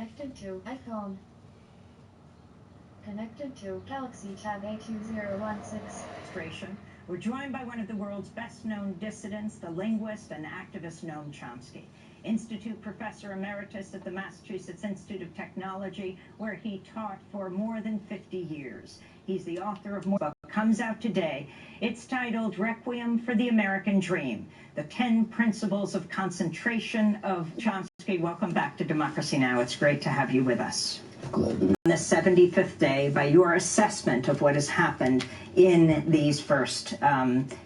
Connected to iPhone. Connected to Galaxy Tab A2016. We're joined by one of the world's best-known dissidents, the linguist and activist Noam Chomsky, Institute Professor Emeritus at the Massachusetts Institute of Technology, where he taught for more than 50 years. He's the author of more book comes out today. It's titled Requiem for the American Dream, the 10 Principles of Concentration of Chomsky. Welcome back to Democracy Now! It's great to have you with us. Glad to be. On the 75th day, by your assessment of what has happened in these first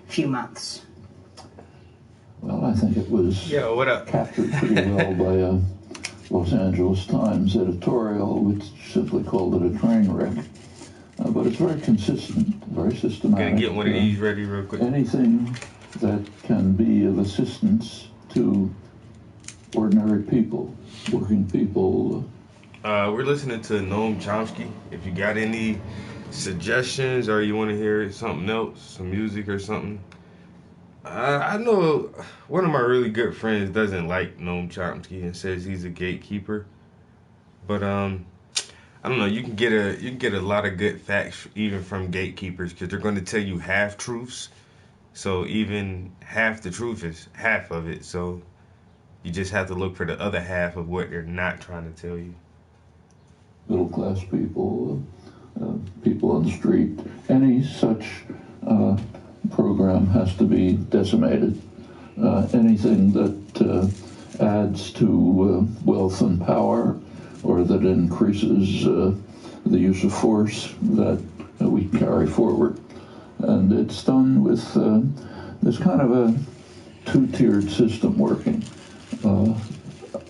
few months. Well, I think it was captured pretty well by a Los Angeles Times editorial, which simply called it a train wreck. But it's very consistent, very systematic. Gonna get one of these ready real quick. Anything that can be of assistance to ordinary people, working people. We're listening to Noam Chomsky. If you got any suggestions or you want to hear something else, some music or something. I know one of my really good friends doesn't like Noam Chomsky and says he's a gatekeeper. But I don't know. You can get a lot of good facts even from gatekeepers because they're going to tell you half truths. So even half the truth is half of it. So you just have to look for the other half of what they're not trying to tell you. Middle class people, people on the street, any such program has to be decimated. Anything that adds to wealth and power or that increases the use of force that we carry forward. And it's done with this kind of a two-tiered system working,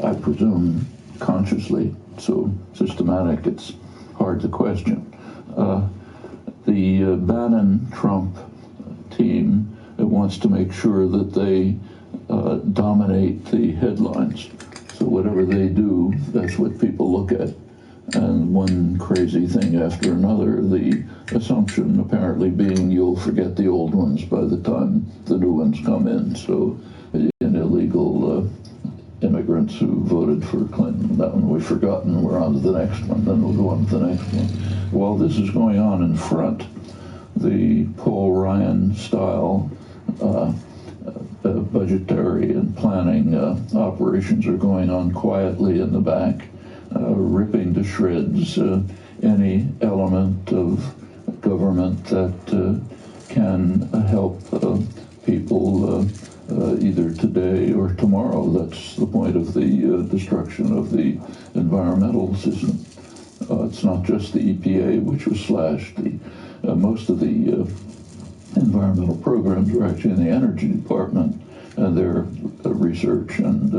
I presume consciously, so systematic it's hard to question. The Bannon-Trump team wants to make sure that they dominate the headlines. So whatever they do, that's what people look at. And one crazy thing after another, the assumption apparently being you'll forget the old ones by the time the new ones come in. So in illegal immigrants who voted for Clinton, that one we've forgotten, we're on to the next one, then we'll go on to the next one. While this is going on in front, the Paul Ryan style budgetary and planning operations are going on quietly in the back, ripping to shreds any element of government that can help people either today or tomorrow. That's the point of the destruction of the environmental system. It's not just the EPA, which was slashed. Most of the environmental programs were actually in the Energy Department, and their research and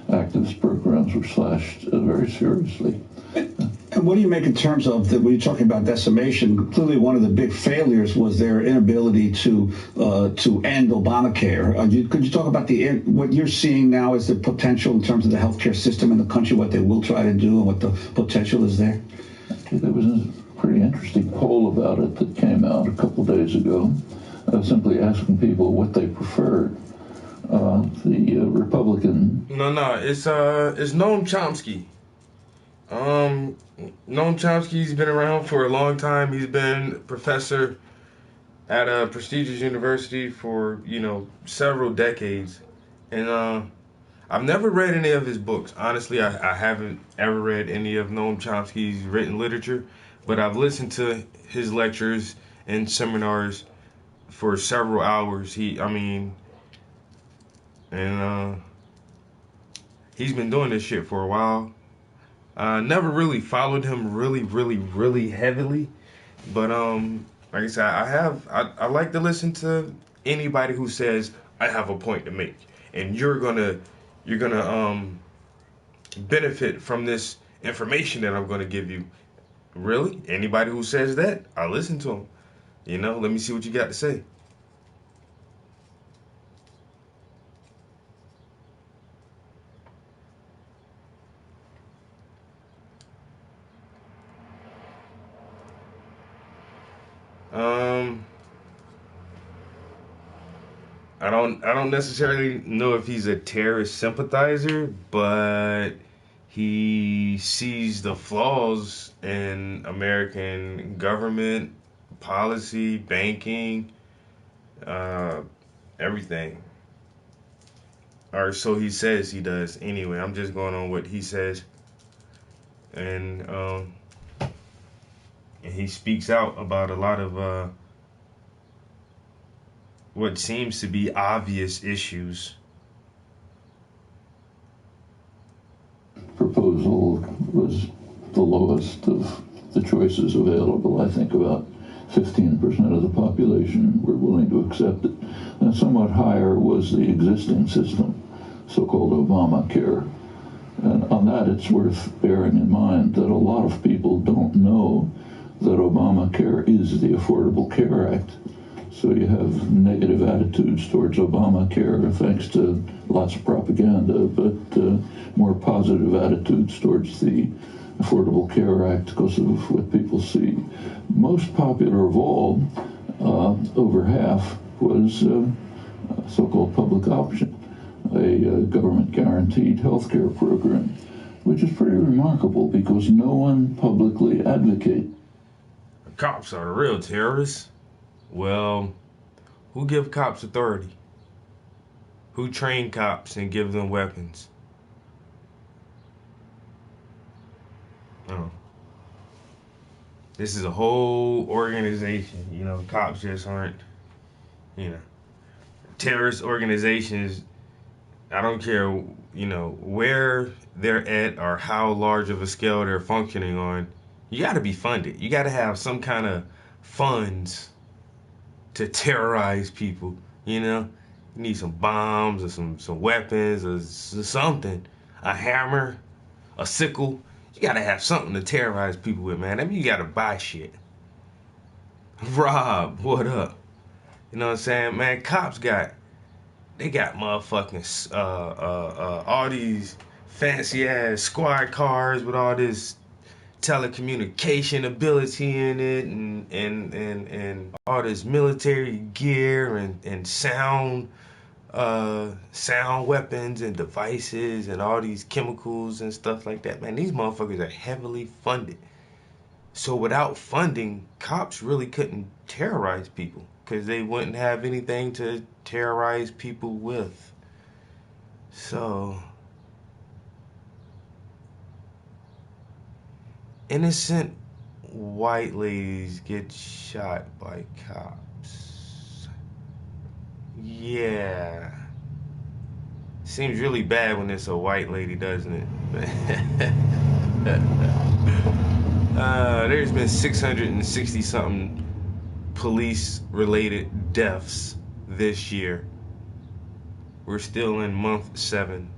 activist programs were slashed very seriously. And what do you make in terms of when you're talking about decimation? Clearly, one of the big failures was their inability to end Obamacare. Could you talk about what you're seeing now as the potential in terms of the healthcare system in the country, what they will try to do, and what the potential is there? There was a pretty interesting poll about it that came out a couple days ago, simply asking people what they preferred. The Republican. No, it's Noam Chomsky. Noam Chomsky's been around for a long time. He's been a professor at a prestigious university for, several decades. And I've never read any of his books. Honestly, I haven't ever read any of Noam Chomsky's written literature, but I've listened to his lectures and seminars for several hours. He's been doing this shit for a while. Never really followed him really heavily, but like I said, I like to listen to anybody who says I have a point to make, and you're gonna benefit from this information that I'm gonna give you. Really, anybody who says that, I listen to him. Let me see what you got to say. I don't necessarily know if he's a terrorist sympathizer, but he sees the flaws in American government, policy, banking, uh, everything. Or so he says he does. Anyway, I'm just going on what he says. And he speaks out about a lot of what seems to be obvious issues. Proposal was the lowest of the choices available. I think about 15% of the population were willing to accept it. And somewhat higher was the existing system, so-called Obamacare. And on that, it's worth bearing in mind that a lot of people don't know that Obamacare is the Affordable Care Act. So you have negative attitudes towards Obamacare thanks to lots of propaganda, but more positive attitudes towards the Affordable Care Act because of what people see. Most popular of all, over half, was so-called public option, a government-guaranteed health care program, which is pretty remarkable because no one publicly advocates. Cops are the real terrorists. Well, who give cops authority? Who train cops and give them weapons? Oh. This is a whole organization. You know, cops just aren't, you know, terrorist organizations. I don't care, you know, where they're at or how large of a scale they're functioning on. You got to be funded. You got to have some kind of funds to terrorize people, you know? You need some bombs or some weapons or something. A hammer, a sickle. You gotta have something to terrorize people with, man. I mean, you gotta buy shit. Rob, what up? You know what I'm saying? Man, cops got motherfucking all these fancy ass squad cars with all this telecommunication ability in it and all this military gear and sound weapons and devices and all these chemicals and stuff like that. Man, these motherfuckers are heavily funded. So without funding, cops really couldn't terrorize people because they wouldn't have anything to terrorize people with. So innocent white ladies get shot by cops. Yeah. Seems really bad when it's a white lady, doesn't it? There's been 660 something police related deaths this year. We're still in month 7.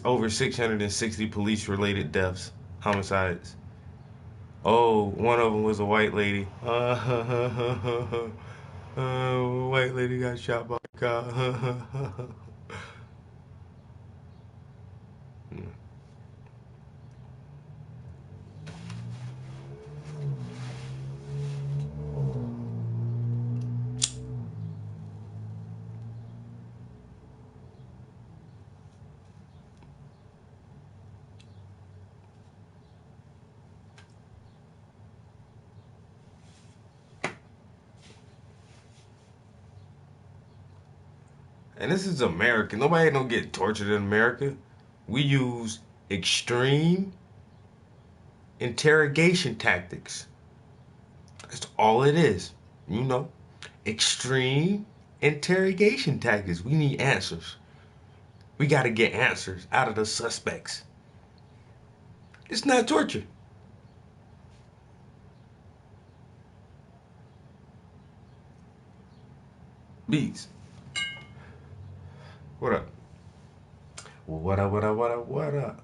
Over 660 police-related deaths, homicides. Oh, one of them was a white lady. White lady got shot by a cop. And this is America. Nobody don't get tortured in America. We use extreme interrogation tactics. That's all it is. You know, extreme interrogation tactics. We need answers. We got to get answers out of the suspects. It's not torture. Beats. What up? Well, what up, what up, what up, what up?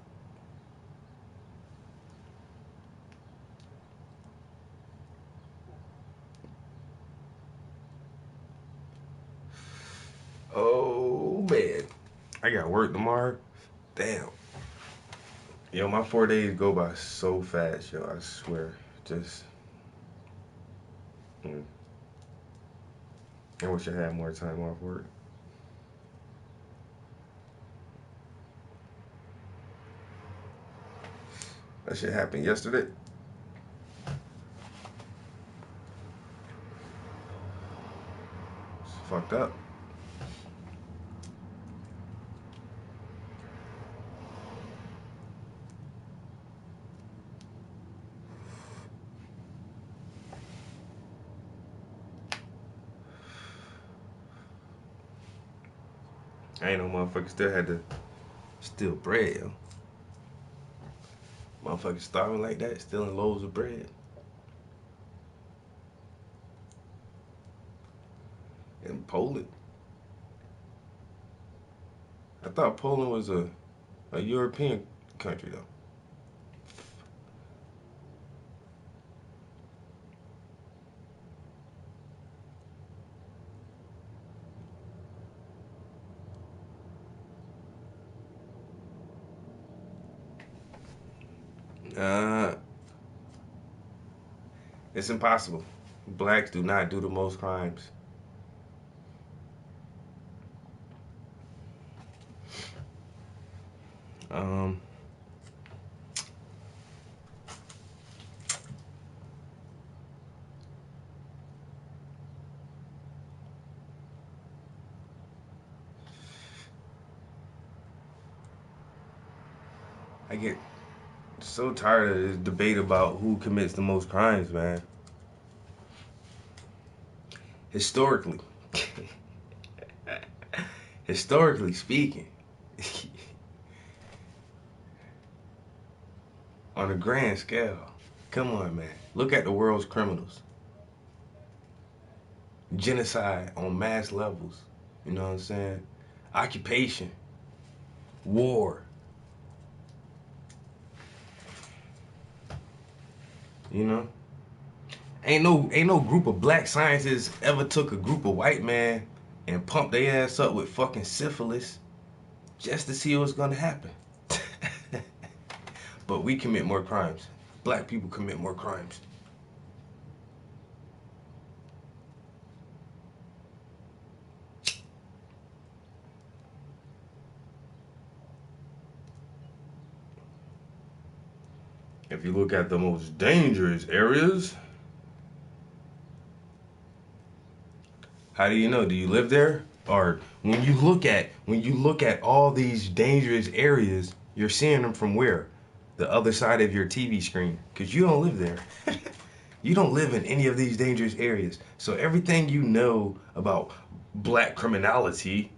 Oh, man. I got work tomorrow. Damn. Yo, my 4 days go by so fast, yo. I swear. Just. I wish I had more time off work. That shit happened yesterday. It's fucked up. I ain't no motherfucker still had to steal bread, yo. Motherfuckers starving like that, stealing loaves of bread. In Poland. I thought Poland was a European country, though. It's impossible. Blacks do not do the most crimes. I get so tired of this debate about who commits the most crimes, man. Historically speaking, on a grand scale, come on, man. Look at the world's criminals. Genocide on mass levels. You know what I'm saying? Occupation. War. You know? Ain't no group of black scientists ever took a group of white men and pumped their ass up with fucking syphilis just to see what's gonna happen. But we commit more crimes. Black people commit more crimes. If you look at the most dangerous areas, how do you know? Do you live there? Or when you look at all these dangerous areas, you're seeing them from where? The other side of your TV screen, because you don't live there. You don't live in any of these dangerous areas. So everything you know about black criminality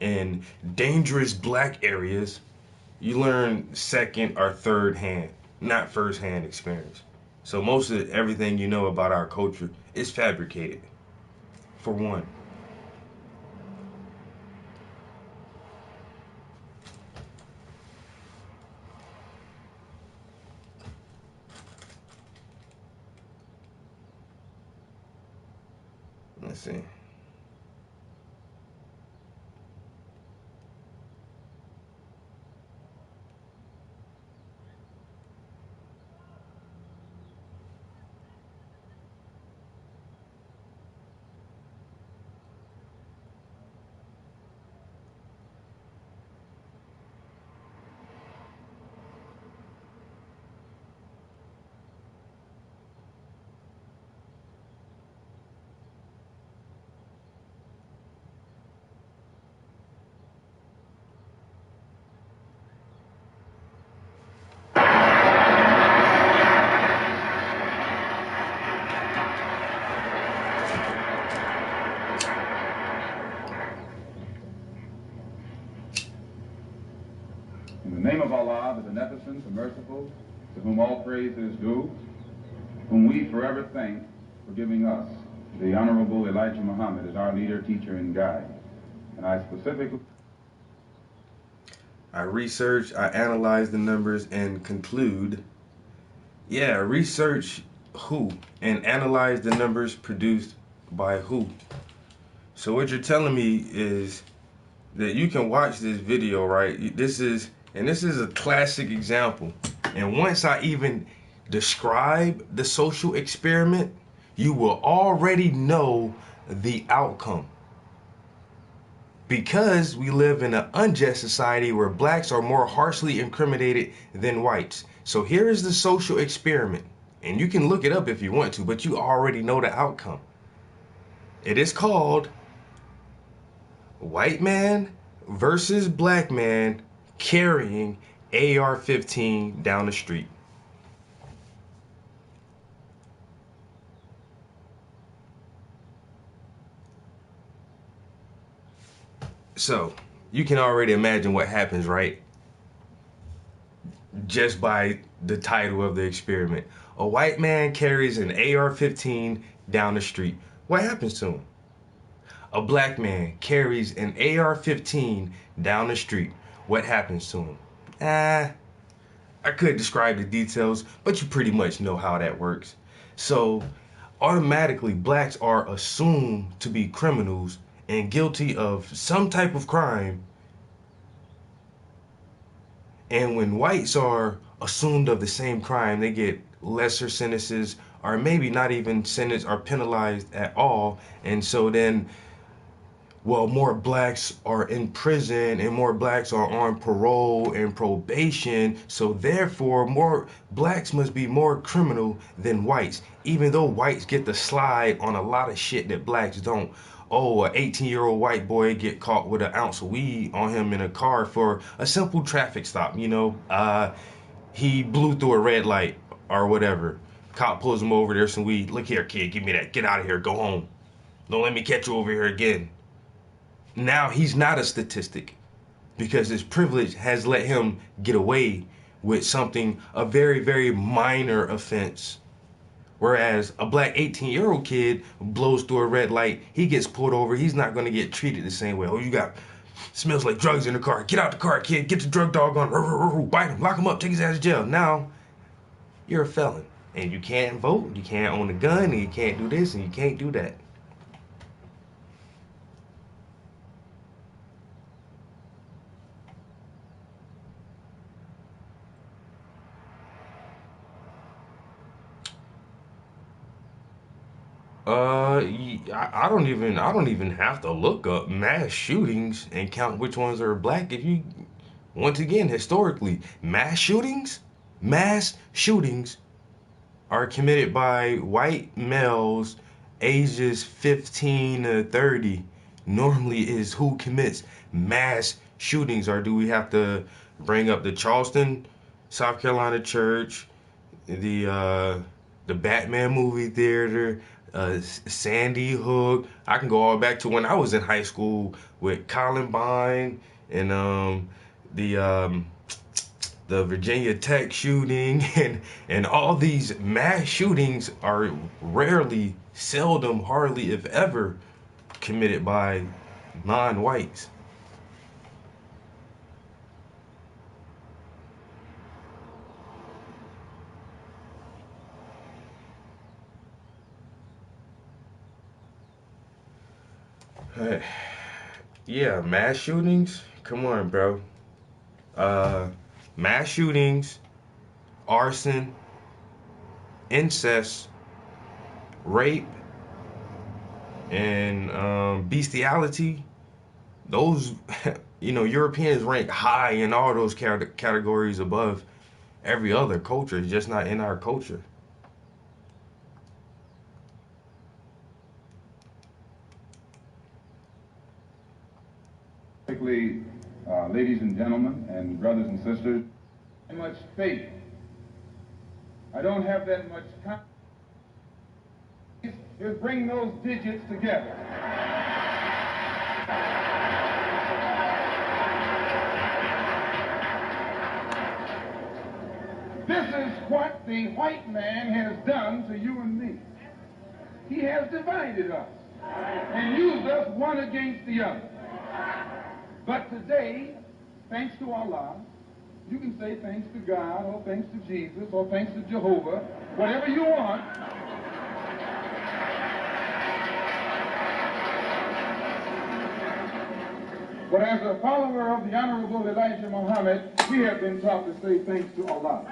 and dangerous black areas, you learn second or third hand, not first hand experience. So most of everything you know about our culture is fabricated, for one. Let's see. In the name of Allah, the Beneficent, the Merciful, to whom all praise is due, whom we forever thank for giving us the Honorable Elijah Muhammad as our leader, teacher, and guide. And I specifically... I research, I analyze the numbers, and conclude, research who and analyze the numbers produced by who. So what you're telling me is that you can watch this video, right? This is a classic example. And once I even describe the social experiment, you will already know the outcome. Because we live in an unjust society where blacks are more harshly incriminated than whites. So here is the social experiment. And you can look it up if you want to, but you already know the outcome. It is called white man versus black man carrying AR-15 down the street. So you can already imagine what happens, right? Just by the title of the experiment. A white man carries an AR-15 down the street. What happens to him? A black man carries an AR-15 down the street. What happens to him? I could describe the details, but you pretty much know how that works. So automatically blacks are assumed to be criminals and guilty of some type of crime. And when whites are assumed of the same crime, they get lesser sentences, or maybe not even sentenced or penalized at all. And so then, well, more blacks are in prison and more blacks are on parole and probation. So therefore, more blacks must be more criminal than whites, even though whites get the slide on a lot of shit that blacks don't. Oh, an 18-year-old white boy get caught with an ounce of weed on him in a car for a simple traffic stop, you know. He blew through a red light or whatever. Cop pulls him over, there's some weed. Look here, kid, give me that. Get out of here, go home. Don't let me catch you over here again. Now he's not a statistic because his privilege has let him get away with something, a very, very minor offense. Whereas a black 18-year-old kid blows through a red light, he gets pulled over, he's not going to get treated the same way. Oh, you got, smells like drugs in the car. Get out the car, kid. Get the drug dog on. Bite him, lock him up, take his ass to jail. Now, you're a felon. And you can't vote, you can't own a gun, and you can't do this, and you can't do that. I don't even have to look up mass shootings and count which ones are black. If you, once again, historically, mass shootings are committed by white males ages 15 to 30. Normally is who commits mass shootings. Or do we have to bring up the Charleston, South Carolina church, the Batman movie theater, Sandy Hook? I can go all back to when I was in high school with Columbine and the Virginia Tech shooting and all these mass shootings are rarely, seldom, hardly if ever committed by non-whites. Yeah, mass shootings? Come on, bro. Mass shootings, arson, incest, rape, and bestiality. Those, you know, Europeans rank high in all those categories above every other culture, just not in our culture. Particularly, ladies and gentlemen, and brothers and sisters, much faith. I don't have that much time. Is bring those digits together. This is what the white man has done to you and me. He has divided us and used us one against the other. But today, thanks to Allah, you can say thanks to God, or thanks to Jesus, or thanks to Jehovah, whatever you want. But as a follower of the Honorable Elijah Muhammad, we have been taught to say thanks to Allah.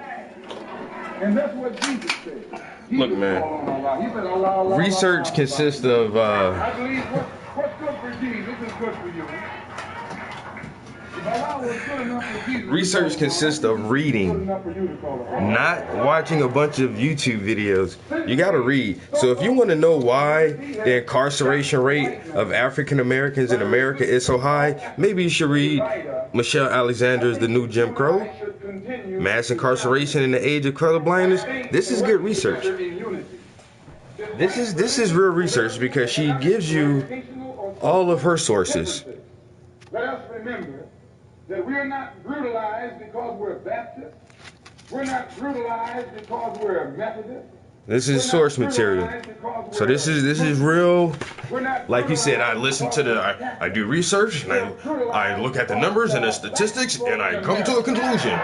And that's what Jesus said. Look, man, he said, Allah, research consists of I believe what's good for Jesus is good for you. Research consists of reading, not watching a bunch of YouTube videos. You gotta read. So if you want to know why the incarceration rate of African Americans in America is so high, maybe you should read Michelle Alexander's The New Jim Crow, Mass Incarceration in the Age of Colorblindness. This is good research. This is real research because she gives you all of her sources. Let us remember that we are not brutalized because we're Baptist. We're not brutalized because we're Methodist. This is source material. So this is real. Like you said, I listen to I do research and I look at the numbers and the statistics and I come to a conclusion.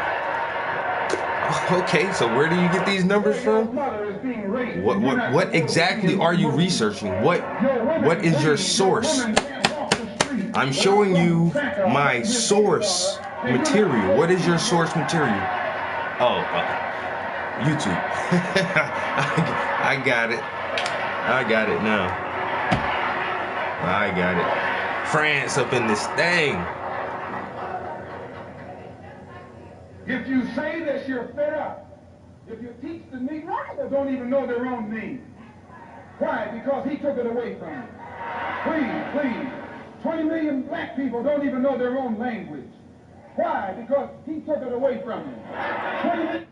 Okay, so where do you get these numbers from? What exactly are you researching? What is your source? I'm showing you my source material. What is your source material? Oh, YouTube. I got it. I got it now. I got it. France up in this thing. If you say that you're fed up, if you teach the Negroes that don't even know their own name. Why? Because he took it away from them. Please. 20 million black people don't even know their own language. Why? Because he took it away from them.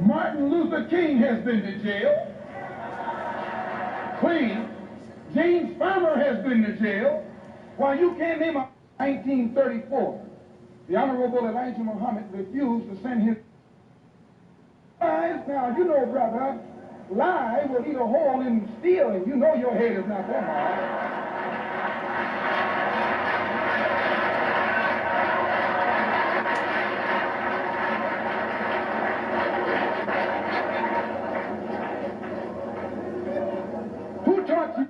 Martin Luther King has been to jail. Please. James Farmer has been to jail. Why, you can't name a 1934. The Honorable Elijah Muhammad refused to send his lies. Now, you know, brother, lie will eat a hole in steel, and you know your head is not that high. Who taught you?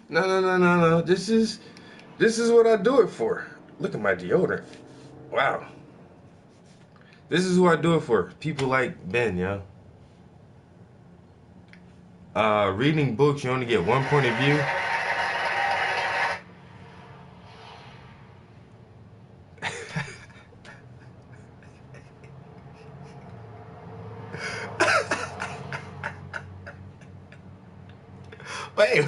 No. This is what I do it for. Look at my deodorant. Wow. This is who I do it for. People like Ben, yo. Reading books, you only get one point of view. Wait.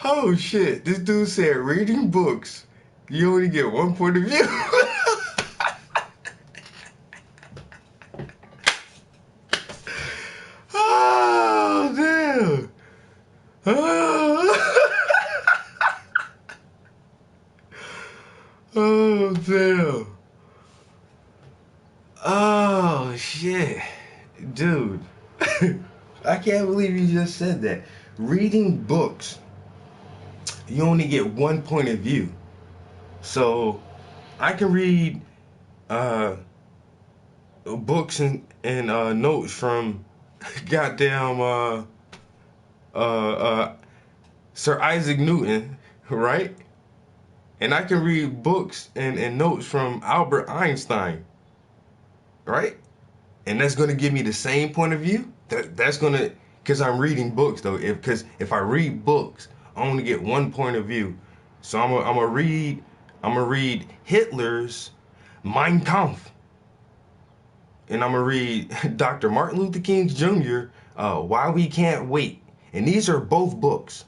Oh shit. This dude said reading books, you only get one point of view. Oh damn. Oh damn. Oh shit. Dude. I can't believe you just said that. Reading books, you only get one point of view. So I can read books and notes from goddamn Sir Isaac Newton, right? And I can read books and notes from Albert Einstein, right? And that's going to give me the same point of view. That's going to, because I'm reading books though. Because if I read books, I only get one point of view. So I'm gonna read Hitler's Mein Kampf, and I'm gonna read Dr. Martin Luther King Jr. Why We Can't Wait. And these are both books.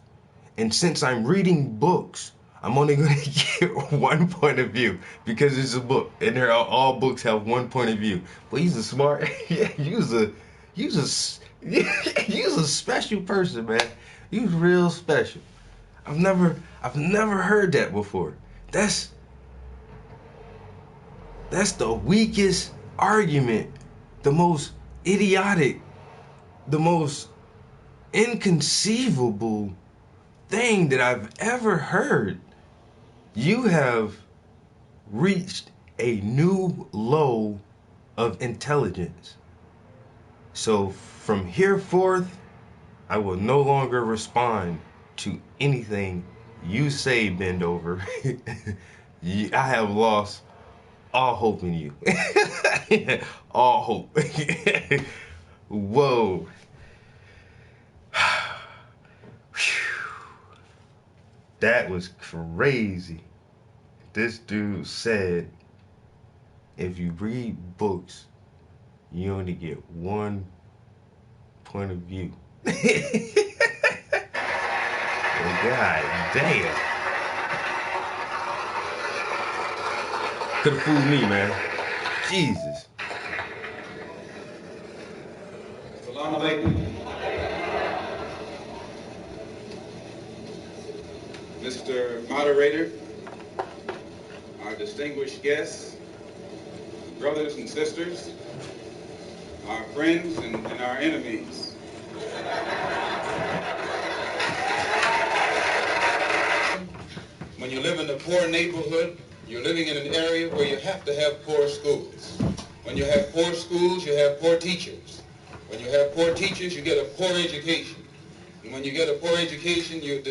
And since I'm reading books, I'm only gonna get one point of view because it's a book, and all books have one point of view. But he's a smart, you's a special person, man. You's real special. I've never heard that before. That's the weakest argument, the most idiotic, the most inconceivable thing that I've ever heard. You have reached a new low of intelligence. So from here forth, I will no longer respond to anything You say bend over. I have lost all hope in you. All hope. Whoa. That was crazy. This dude said if you read books, you only get one point of view. God damn. Could have fooled me, man. Jesus. Assalamu alaikum. Mr. Moderator, our distinguished guests, brothers and sisters, our friends and our enemies. When you live in a poor neighborhood, you're living in an area where you have to have poor schools. When you have poor schools, you have poor teachers. When you have poor teachers, you get a poor education. And when you get a poor education, you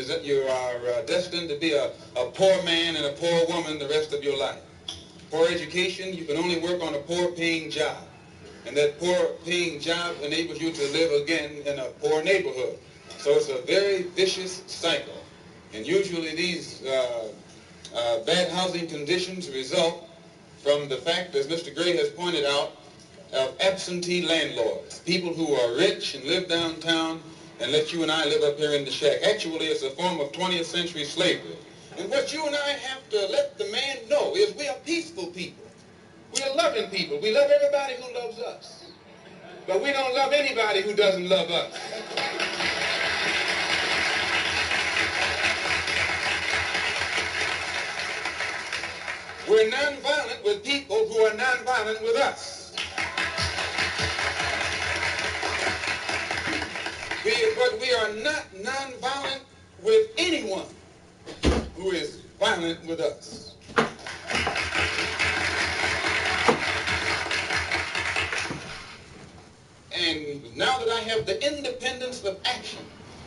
are destined to be a poor man and a poor woman the rest of your life. Poor education, you can only work on a poor-paying job. And that poor-paying job enables you to live again in a poor neighborhood. So it's a very vicious cycle. And usually these bad housing conditions result from the fact, as Mr. Gray has pointed out, of absentee landlords, people who are rich and live downtown and let you and I live up here in the shack. Actually, it's a form of 20th century slavery. And what you and I have to let the man know is we are peaceful people. We are loving people. We love everybody who loves us. But we don't love anybody who doesn't love us. We're nonviolent with people who are nonviolent with us. But we are not nonviolent with anyone who is violent with us. And now that I have the independence of action,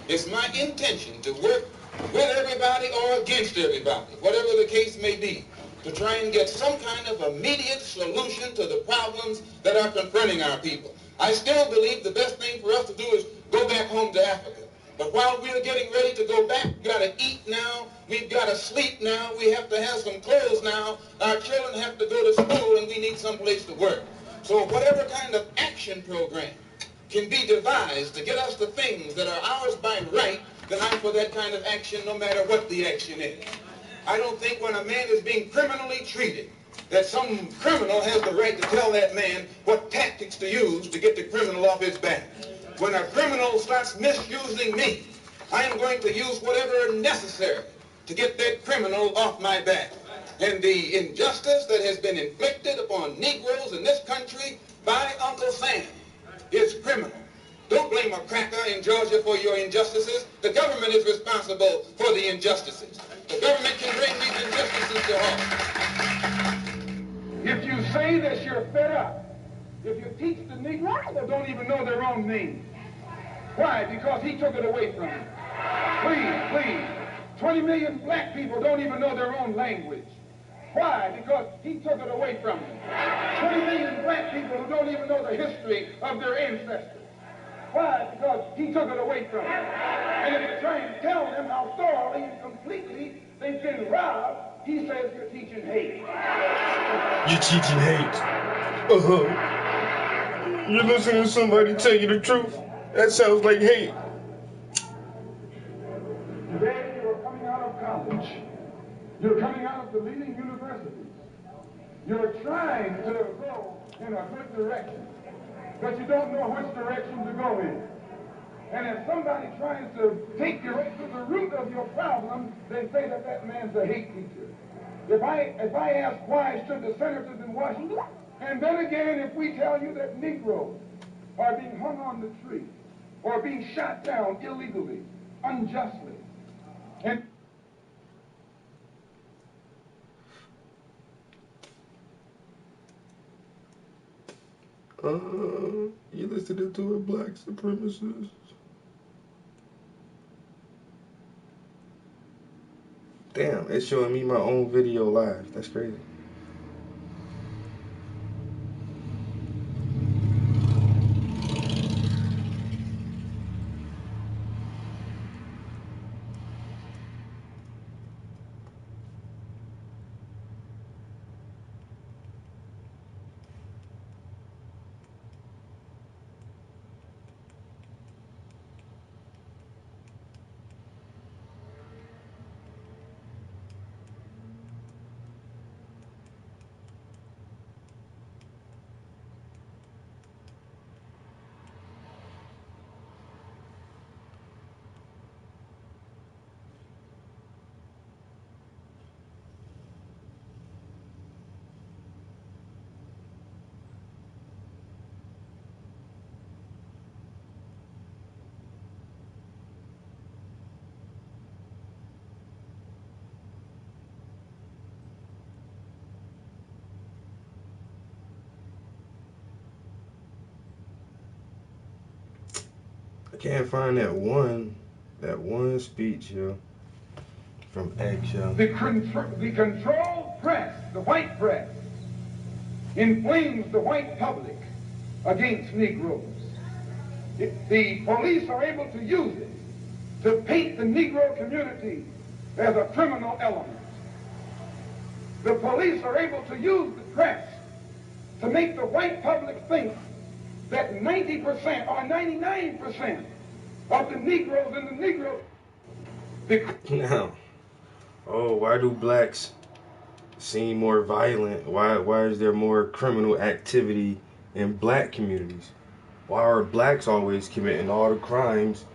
it's my intention to work with everybody or against everybody, whatever the case may be, to try and get some kind of immediate solution to the problems that are confronting our people. I still believe the best thing for us to do is go back home to Africa. But while we're getting ready to go back, we've got to eat now, we've got to sleep now, we have to have some clothes now, our children have to go to school, and we need some place to work. So whatever kind of action program can be devised to get us the things that are ours by right, then I'm for that kind of action no matter what the action is. I don't think when a man is being criminally treated that some criminal has the right to tell that man what tactics to use to get the criminal off his back. When a criminal starts misusing me, I am going to use whatever necessary to get that criminal off my back. And the injustice that has been inflicted upon Negroes in this country by Uncle Sam is criminal. Don't blame a cracker in Georgia for your injustices. The government is responsible for the injustices. The government can bring these injustices to home. If you say that you're fed up, if you teach the Negroes that don't even know their own name. Why? Because he took it away from them. Please. 20 million black people don't even know their own language. Why? Because he took it away from them. 20 million black people who don't even know the history of their ancestors. Why? Because he took it away from them. And if you try and tell them how thoroughly and completely they've been robbed, he says you're teaching hate. You're teaching hate. You're listening to somebody tell you the truth. That sounds like hate. Today you're coming out of college. You're coming out of the leading universities. You're trying to go in a good direction, but you don't know which direction to go in. And if somebody tries to take you right to the root of your problem, they say that that man's a hate teacher. If I ask why should the senators in Washington, and then again if we tell you that Negroes are being hung on the tree or being shot down illegally, unjustly, and You listening to a black supremacist? Damn, it's showing me my own video live. That's crazy. I can't find that one speech, yo, from X, yo. The controlled press, the white press, inflames the white public against Negroes. The police are able to use it to paint the Negro community as a criminal element. The police are able to use the press to make the white public think that 90% or 99% of the Negroes in the Negro... Now, why do blacks seem more violent? Why is there more criminal activity in black communities? Why are blacks always committing all the crimes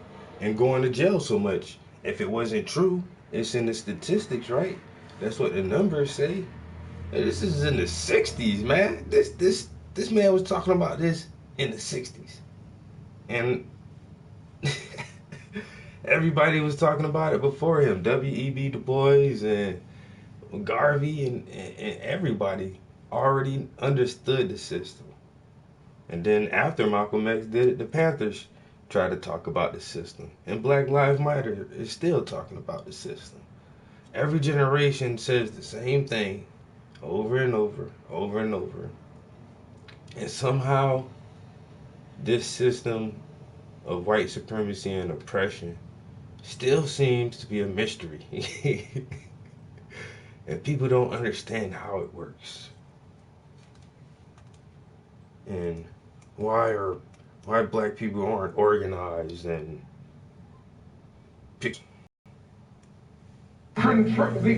and going to jail so much? If it wasn't true, it's in the statistics, right? That's what the numbers say. Hey, this is in the 60s, man. This man was talking about this in the 60s. And everybody was talking about it before him. W.E.B. Du Bois and Garvey and everybody already understood the system. And then after Malcolm X did it, the Panthers tried to talk about the system. And Black Lives Matter is still talking about the system. Every generation says the same thing over and over, over and over. And somehow this system of white supremacy and oppression still seems to be a mystery. And people don't understand how it works. And why black people aren't organized and the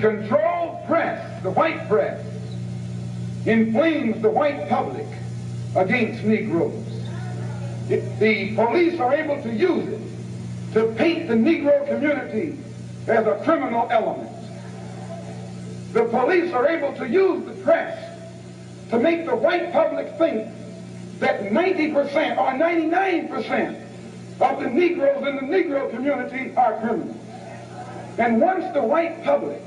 controlled press, the white press, inflames the white public against Negroes. The police are able to use it to paint the Negro community as a criminal element. The police are able to use the press to make the white public think that 90% or 99% of the Negroes in the Negro community are criminals. And once the white public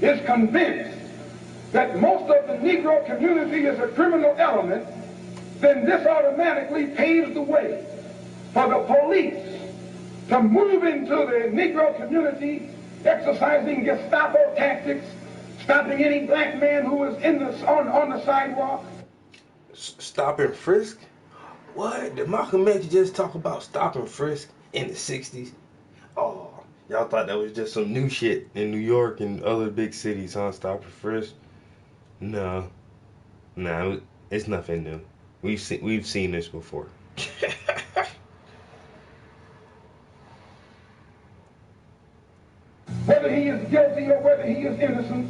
is convinced that most of the Negro community is a criminal element, then this automatically paves the way for the police to move into the Negro community, exercising Gestapo tactics, stopping any black man who is on the sidewalk. Stop and frisk? What? Did Malcolm X just talk about stop and frisk in the 60s? Oh, y'all thought that was just some new shit in New York and other big cities, huh? Stop and frisk? No, it's nothing new. We've seen this before. Whether he is guilty or whether he is innocent,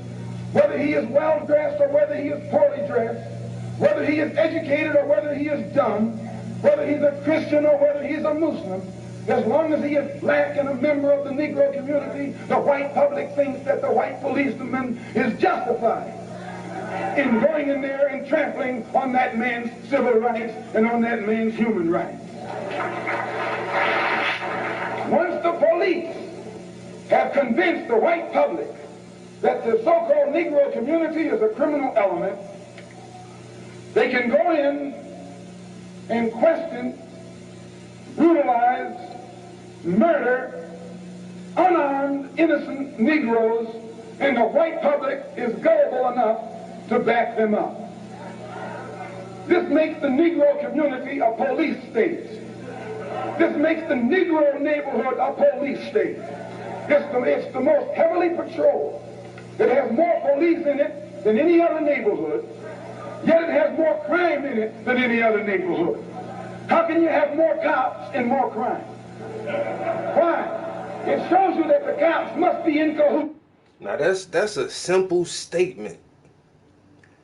whether he is well dressed or whether he is poorly dressed, whether he is educated or whether he is dumb, whether he's a Christian or whether he's a Muslim, as long as he is black and a member of the Negro community, the white public thinks that the white policeman is justified in going in there and trampling on that man's civil rights and on that man's human rights. Once the police have convinced the white public that the so-called Negro community is a criminal element, they can go in and question, brutalize, murder unarmed, innocent Negroes And the white public is gullible enough to back them up. This makes the Negro community a police state. This makes the Negro neighborhood a police state. It's the most heavily patrolled. It has more police in it than any other neighborhood, yet it has more crime in it than any other neighborhood. How can you have more cops and more crime? Why? It shows you that the cops must be in cahoots. Now that's a simple statement.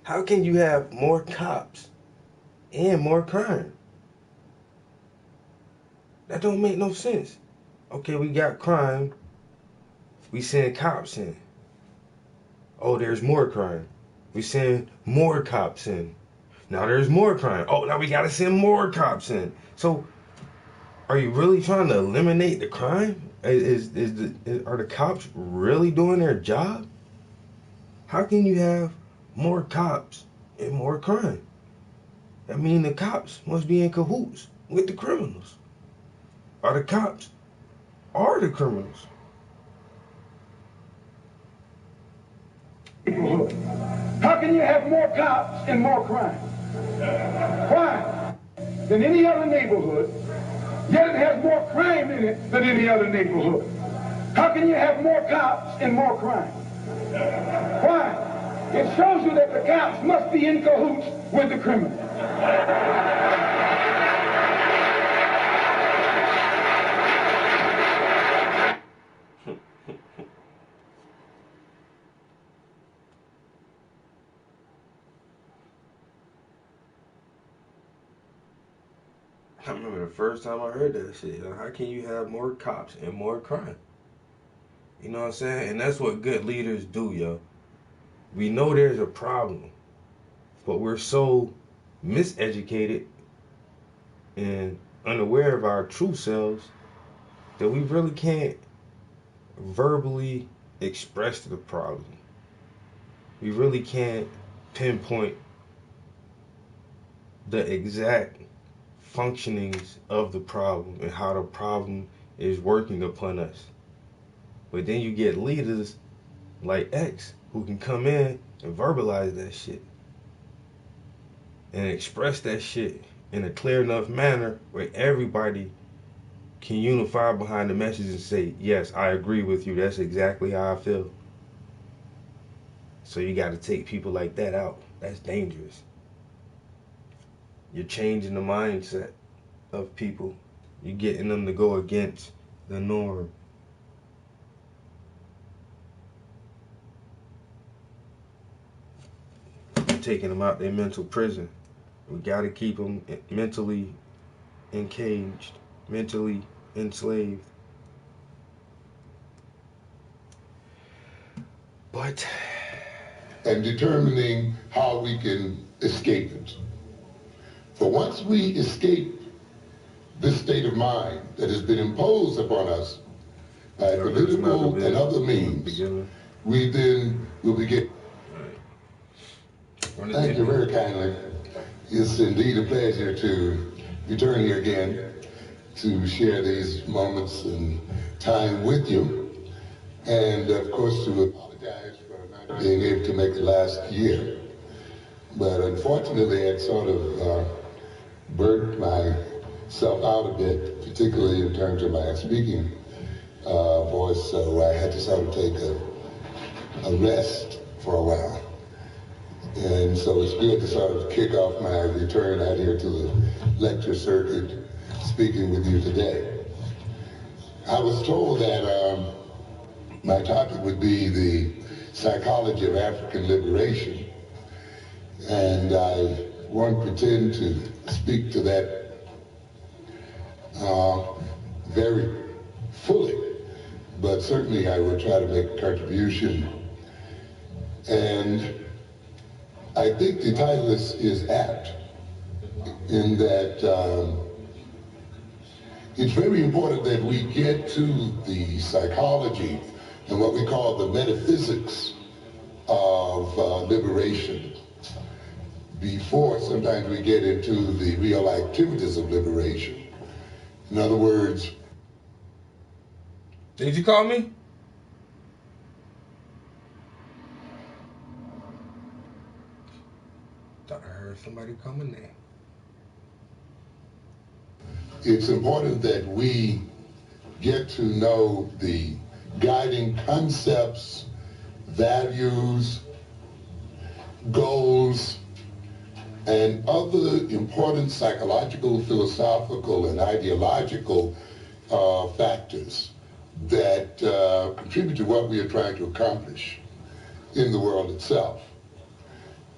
How can you have more cops and more crime? That don't make no sense. Okay, we got crime. We send cops in. Oh, there's more crime. We send more cops in. Now there's more crime. Oh, now we gotta send more cops in. So, are you really trying to eliminate the crime? Are the cops really doing their job? How can you have more cops and more crime? I mean, the cops must be in cahoots with the criminals. Or the cops are the criminals. How can you have more cops and more crime? Why? Than any other neighborhood, yet it has more crime in it than any other neighborhood. How can you have more cops and more crime? Why? It shows you that the cops must be in cahoots with the criminals. I remember the first time I heard that shit. How can you have more cops and more crime? You know what I'm saying? And that's what good leaders do, yo. We know there's a problem, but we're so miseducated and unaware of our true selves that we really can't verbally express the problem. We really can't pinpoint the exact functionings of the problem and how the problem is working upon us. But then you get leaders like X who can come in and verbalize that shit and express that shit in a clear enough manner where everybody can unify behind the message and say, yes, I agree with you. That's exactly how I feel. So you got to take people like that out. That's dangerous. You're changing the mindset of people. You're getting them to go against the norm. You're taking them out their mental prison. We got to keep them mentally encaged, mentally enslaved. But and determining how we can escape it. For once we escape this state of mind that has been imposed upon us by political and other means, we then will begin. Thank you very kindly. It's indeed a pleasure to return here again to share these moments and time with you. And of course to apologize for not being able to make it last year. But unfortunately it sort of burnt myself out a bit, particularly in terms of my speaking voice, so I had to sort of take a rest for a while. And so it's good to sort of kick off my return out here to the lecture circuit speaking with you today. I was told that my topic would be the psychology of African liberation, and I won't pretend to speak to that very fully, but certainly I will try to make a contribution. And I think the title is apt in that it's very important that we get to the psychology and what we call the metaphysics of liberation before sometimes we get into the real activities of liberation. In other words... Did you call me? heard somebody call my name. It's important that we get to know the guiding concepts, values, goals, and other important psychological, philosophical, and ideological factors that contribute to what we are trying to accomplish in the world itself.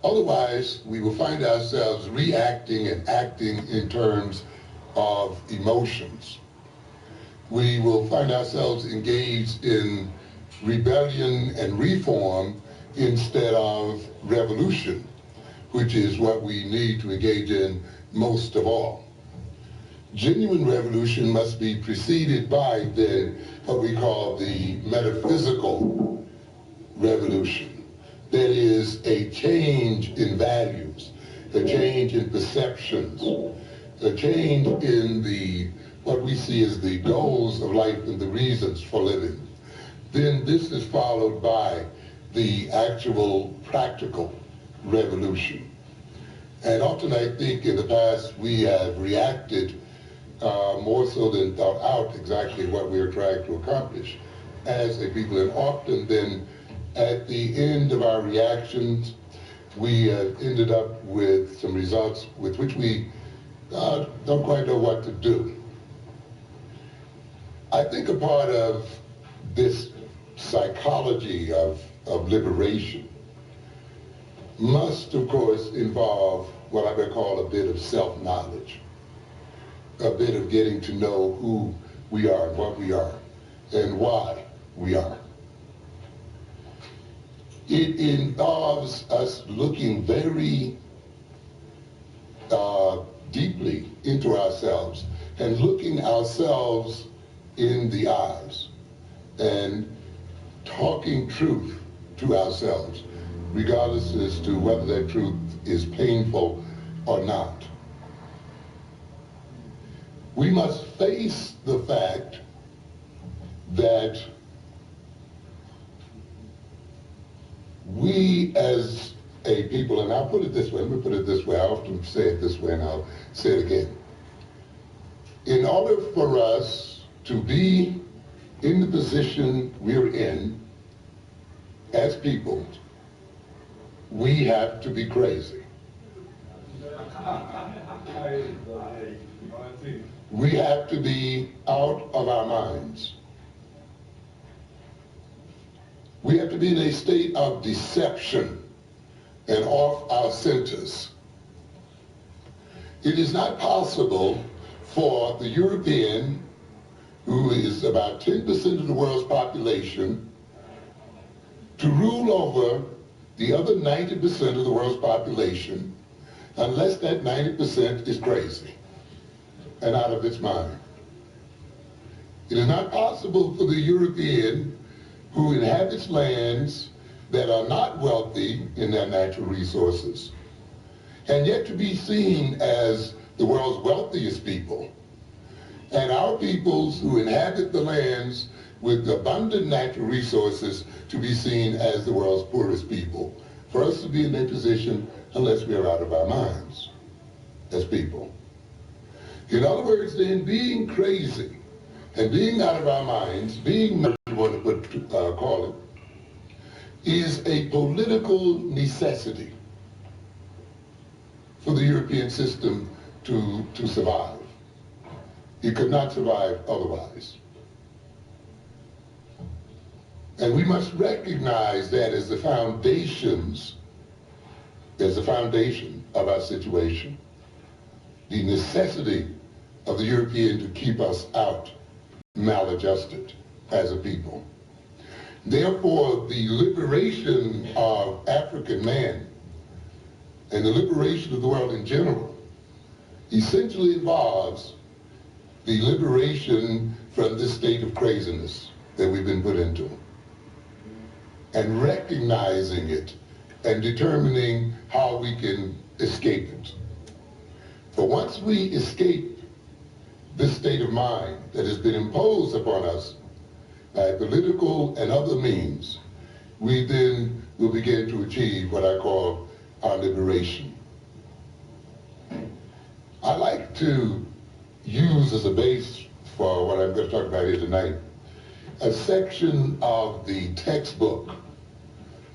Otherwise, we will find ourselves reacting and acting in terms of emotions. We will find ourselves engaged in rebellion and reform instead of revolution, which is what we need to engage in most of all. Genuine revolution must be preceded by then what we call the metaphysical revolution. That is a change in values, a change in perceptions, a change in what we see as the goals of life and the reasons for living. Then this is followed by the actual practical revolution. And often I think in the past we have reacted more so than thought out exactly what we are trying to accomplish as a people. And often then at the end of our reactions, we have ended up with some results with which we don't quite know what to do. I think a part of this psychology of liberation must, of course, involve what I would call a bit of self-knowledge, a bit of getting to know who we are and what we are and why we are. It involves us looking very deeply into ourselves and looking ourselves in the eyes and talking truth to ourselves, regardless as to whether that truth is painful or not. We must face the fact that we as a people, and I'll put it this way, let me put it this way, I often say it this way and I'll say it again. In order for us to be in the position we're in as people, we have to be crazy. We have to be out of our minds. We have to be in a state of deception and off our centers. It is not possible for the European, who is about 10% of the world's population, to rule over the other 90% of the world's population unless that 90% is crazy and out of its mind. It is not possible for the European who inhabits lands that are not wealthy in their natural resources, and yet to be seen as the world's wealthiest people, and our peoples who inhabit the lands with abundant natural resources to be seen as the world's poorest people. For us to be in that position unless we are out of our minds as people. In other words, then, being crazy and being out of our minds, being, what you want to call it, is a political necessity for the European system to survive. It could not survive otherwise. And we must recognize that as the foundation of our situation, the necessity of the European to keep us out, maladjusted as a people. Therefore, the liberation of African man and the liberation of the world in general essentially involves the liberation from this state of craziness that we've been put into, and recognizing it and determining how we can escape it. For once we escape this state of mind that has been imposed upon us by political and other means, we then will begin to achieve what I call our liberation. to use as a base for what I'm going to talk about here tonight a section of the textbook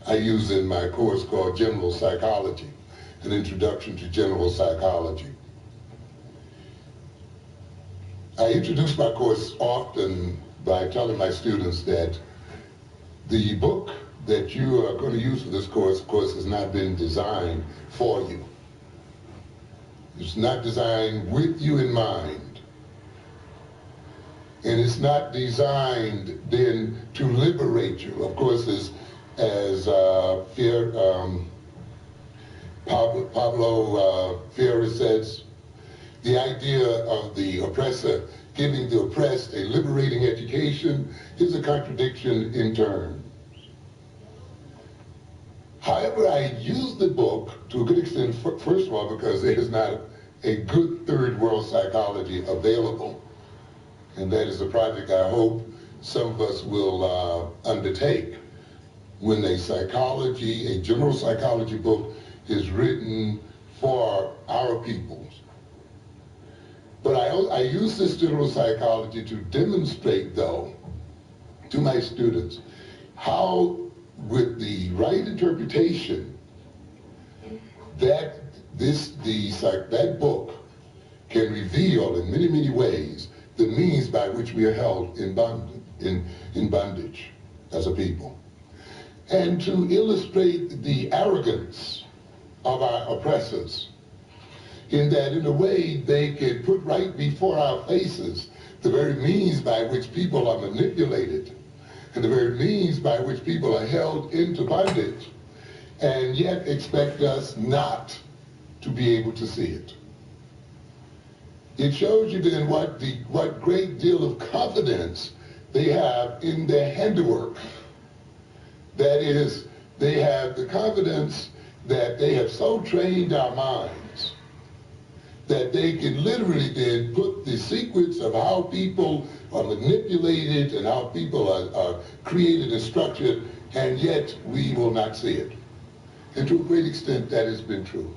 I use in my course called General Psychology, an introduction to general psychology. I introduce my course often by telling my students that the book that you are going to use for this course, of course, has not been designed for you. It's not designed with you in mind. And it's not designed then to liberate you. Of course, as Pablo Freire says, the idea of the oppressor giving the oppressed a liberating education is a contradiction in terms. However, I use the book to a good extent, first of all, because there is not a good third world psychology available. And that is a project I hope some of us will undertake when a general psychology book is written for our peoples. But I use this general psychology to demonstrate, though, to my students, how with the right interpretation that that book can reveal in many, many ways the means by which we are held in bondage as a people. And to illustrate the arrogance of our oppressors, in that in a way they can put right before our faces the very means by which people are manipulated and the very means by which people are held into bondage, and yet expect us not to be able to see it. It shows you then what great deal of confidence they have in their handiwork. That is, they have the confidence that they have so trained our minds that they can literally then put the secrets of how people are manipulated and how people are created and structured, and yet we will not see it. And to a great extent, that has been true.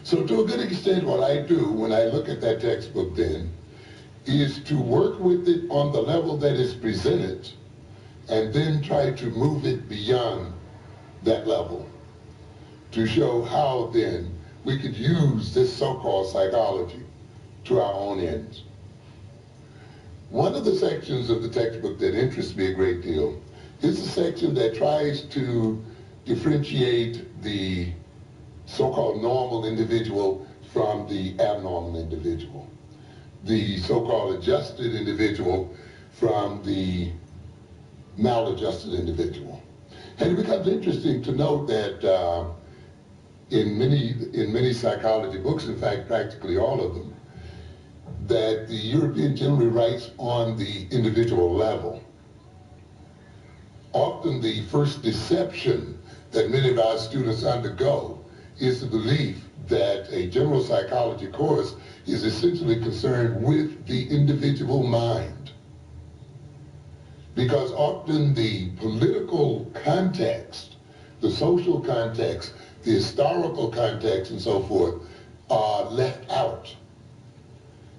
So to a good extent, what I do when I look at that textbook then is to work with it on the level that is presented and then try to move it beyond that level to show how then we could use this so-called psychology to our own ends. One of the sections of the textbook that interests me a great deal is the section that tries to differentiate the so-called normal individual from the abnormal individual, the so-called adjusted individual from the maladjusted individual. And it becomes interesting to note that in many psychology books, in fact, practically all of them, that the European generally writes on the individual level. Often the first deception that many of our students undergo is the belief that a general psychology course is essentially concerned with the individual mind. Because often the political context, the social context, the historical context and so forth are left out.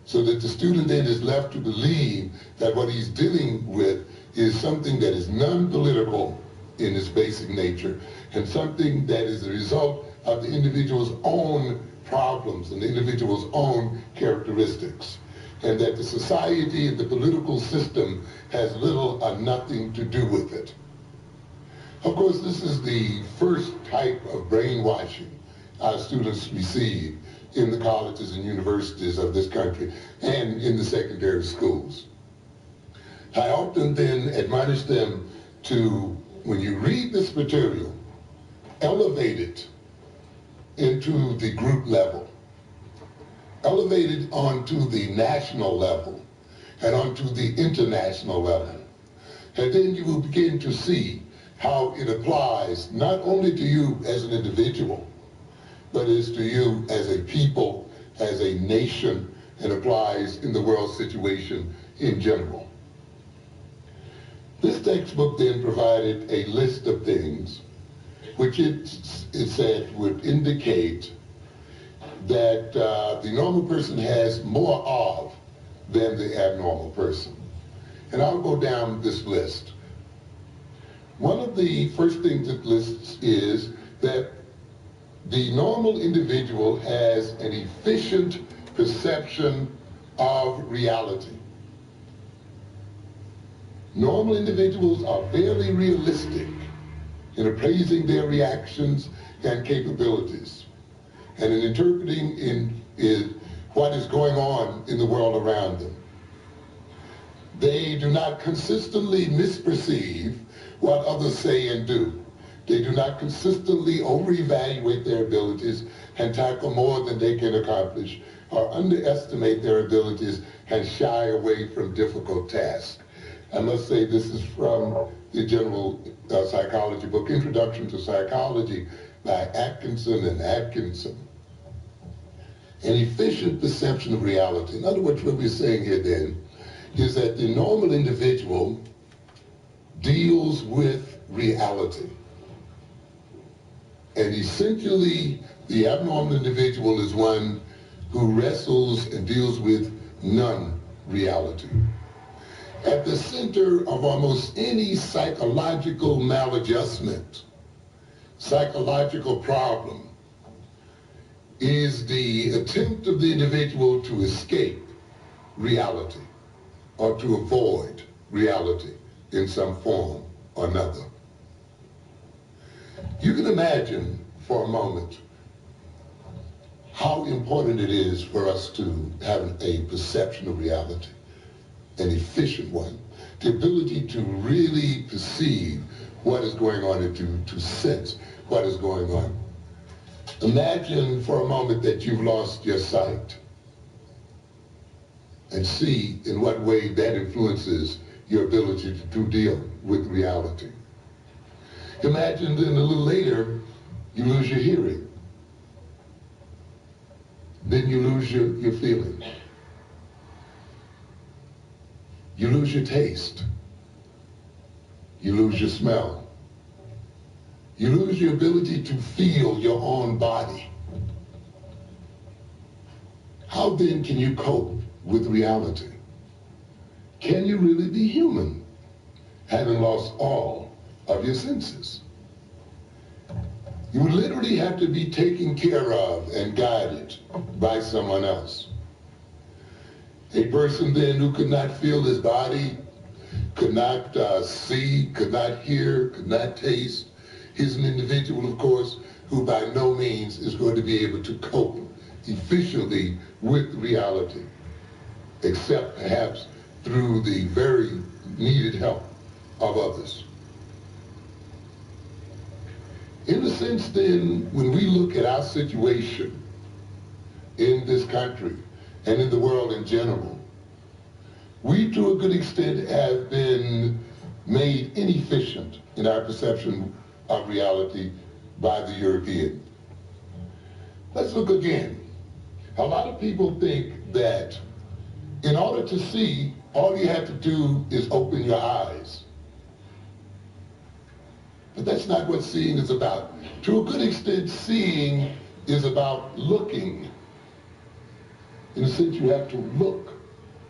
So that the student then is left to believe that what he's dealing with is something that is non-political in its basic nature and something that is a result of the individual's own problems and the individual's own characteristics, and that the society and the political system has little or nothing to do with it. Of course, this is the first type of brainwashing our students receive in the colleges and universities of this country and in the secondary schools. I often then admonish them to, when you read this material, elevate it into the group level, elevate it onto the national level and onto the international level. And then you will begin to see how it applies not only to you as an individual, but is to you as a people, as a nation, and applies in the world situation in general. This textbook then provided a list of things which it said would indicate that the normal person has more of than the abnormal person. And I'll go down this list. One of the first things it lists is that the normal individual has an efficient perception of reality. Normal individuals are fairly realistic in appraising their reactions and capabilities, and in interpreting in what is going on in the world around them. They do not consistently misperceive what others say and do. They do not consistently over-evaluate their abilities and tackle more than they can accomplish, or underestimate their abilities and shy away from difficult tasks. I must say this is from the general psychology book, Introduction to Psychology by Atkinson and Atkinson. An efficient perception of reality. In other words, what we're saying here then is that the normal individual deals with reality. And essentially, the abnormal individual is one who wrestles and deals with non-reality. At the center of almost any psychological maladjustment, psychological problem, is the attempt of the individual to escape reality or to avoid reality in some form or another. You can imagine for a moment how important it is for us to have a perception of reality, an efficient one, the ability to really perceive what is going on and to sense what is going on. Imagine for a moment that you've lost your sight and see in what way that influences your ability to deal with reality. Imagine then a little later you lose your hearing. Then you lose your feeling. You lose your taste. You lose your smell. You lose your ability to feel your own body. How then can you cope with reality? Can you really be human, having lost all of your senses? You would literally have to be taken care of and guided by someone else. A person then who could not feel his body, could not see, could not hear, could not taste, is an individual, of course, who by no means is going to be able to cope efficiently with reality, except perhaps through the very needed help of others. In a sense then, when we look at our situation in this country and in the world in general, we to a good extent have been made inefficient in our perception of reality by the European. Let's look again. A lot of people think that in order to see, all you have to do is open your eyes. But that's not what seeing is about. To a good extent, seeing is about looking. In a sense, you have to look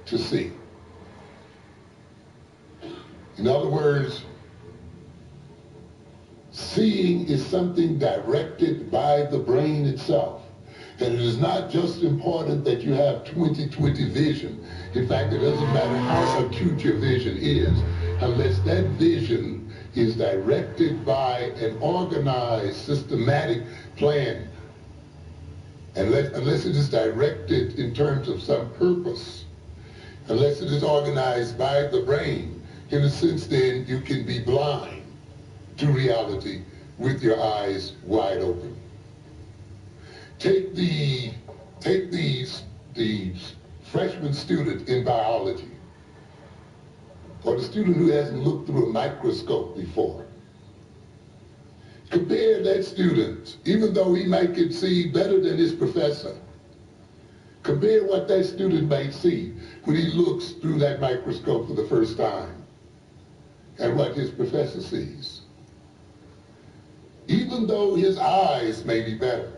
to see. In other words, seeing is something directed by the brain itself. And it is not just important that you have 20/20 vision. In fact, it doesn't matter how acute your vision is, unless that vision is directed by an organized, systematic plan. Unless it is directed in terms of some purpose, unless it is organized by the brain, in a sense then you can be blind to reality with your eyes wide open. Take the freshman student in biology, or the student who hasn't looked through a microscope before. Compare that student, even though he might can see better than his professor. Compare what that student might see when he looks through that microscope for the first time and what his professor sees. Even though his eyes may be better,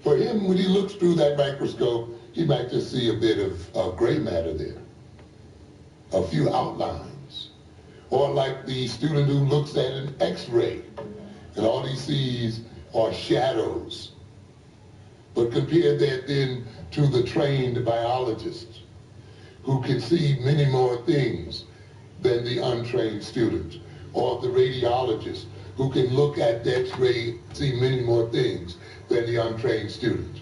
For him, when he looks through that microscope, he might just see a bit of gray matter there, a few outlines. Or like the student who looks at an X-ray, and all he sees are shadows. But compare that then to the trained biologist, who can see many more things than the untrained student, or the radiologist, who can look at the X-ray, see many more things than the untrained student.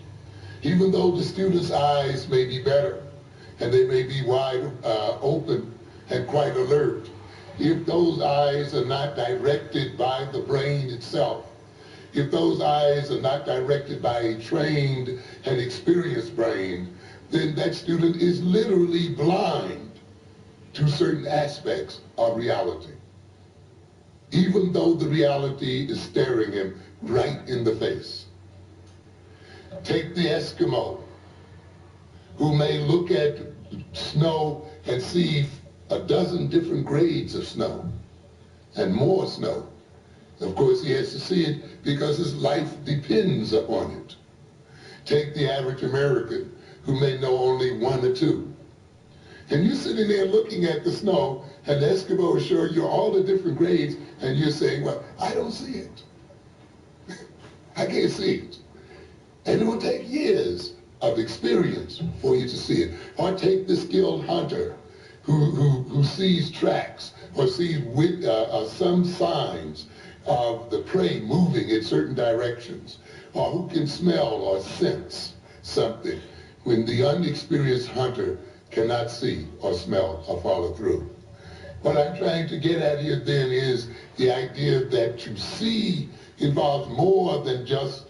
Even though the student's eyes may be better, and they may be wide open and quite alert, if those eyes are not directed by the brain itself, if those eyes are not directed by a trained and experienced brain, then that student is literally blind to certain aspects of reality, even though the reality is staring him right in the face. Take the Eskimo, who may look at snow and see a dozen different grades of snow and more snow. Of course, he has to see it because his life depends upon it. Take the average American, who may know only one or two. And you're sitting there looking at the snow, and the Eskimo is showing you all the different grades, and you're saying, well, I don't see it. I can't see it. And it will take years of experience for you to see it. Or take the skilled hunter who sees tracks or sees some signs of the prey moving in certain directions, or who can smell or sense something when the unexperienced hunter cannot see or smell or follow through. What I'm trying to get at here then is the idea that to see involves more than just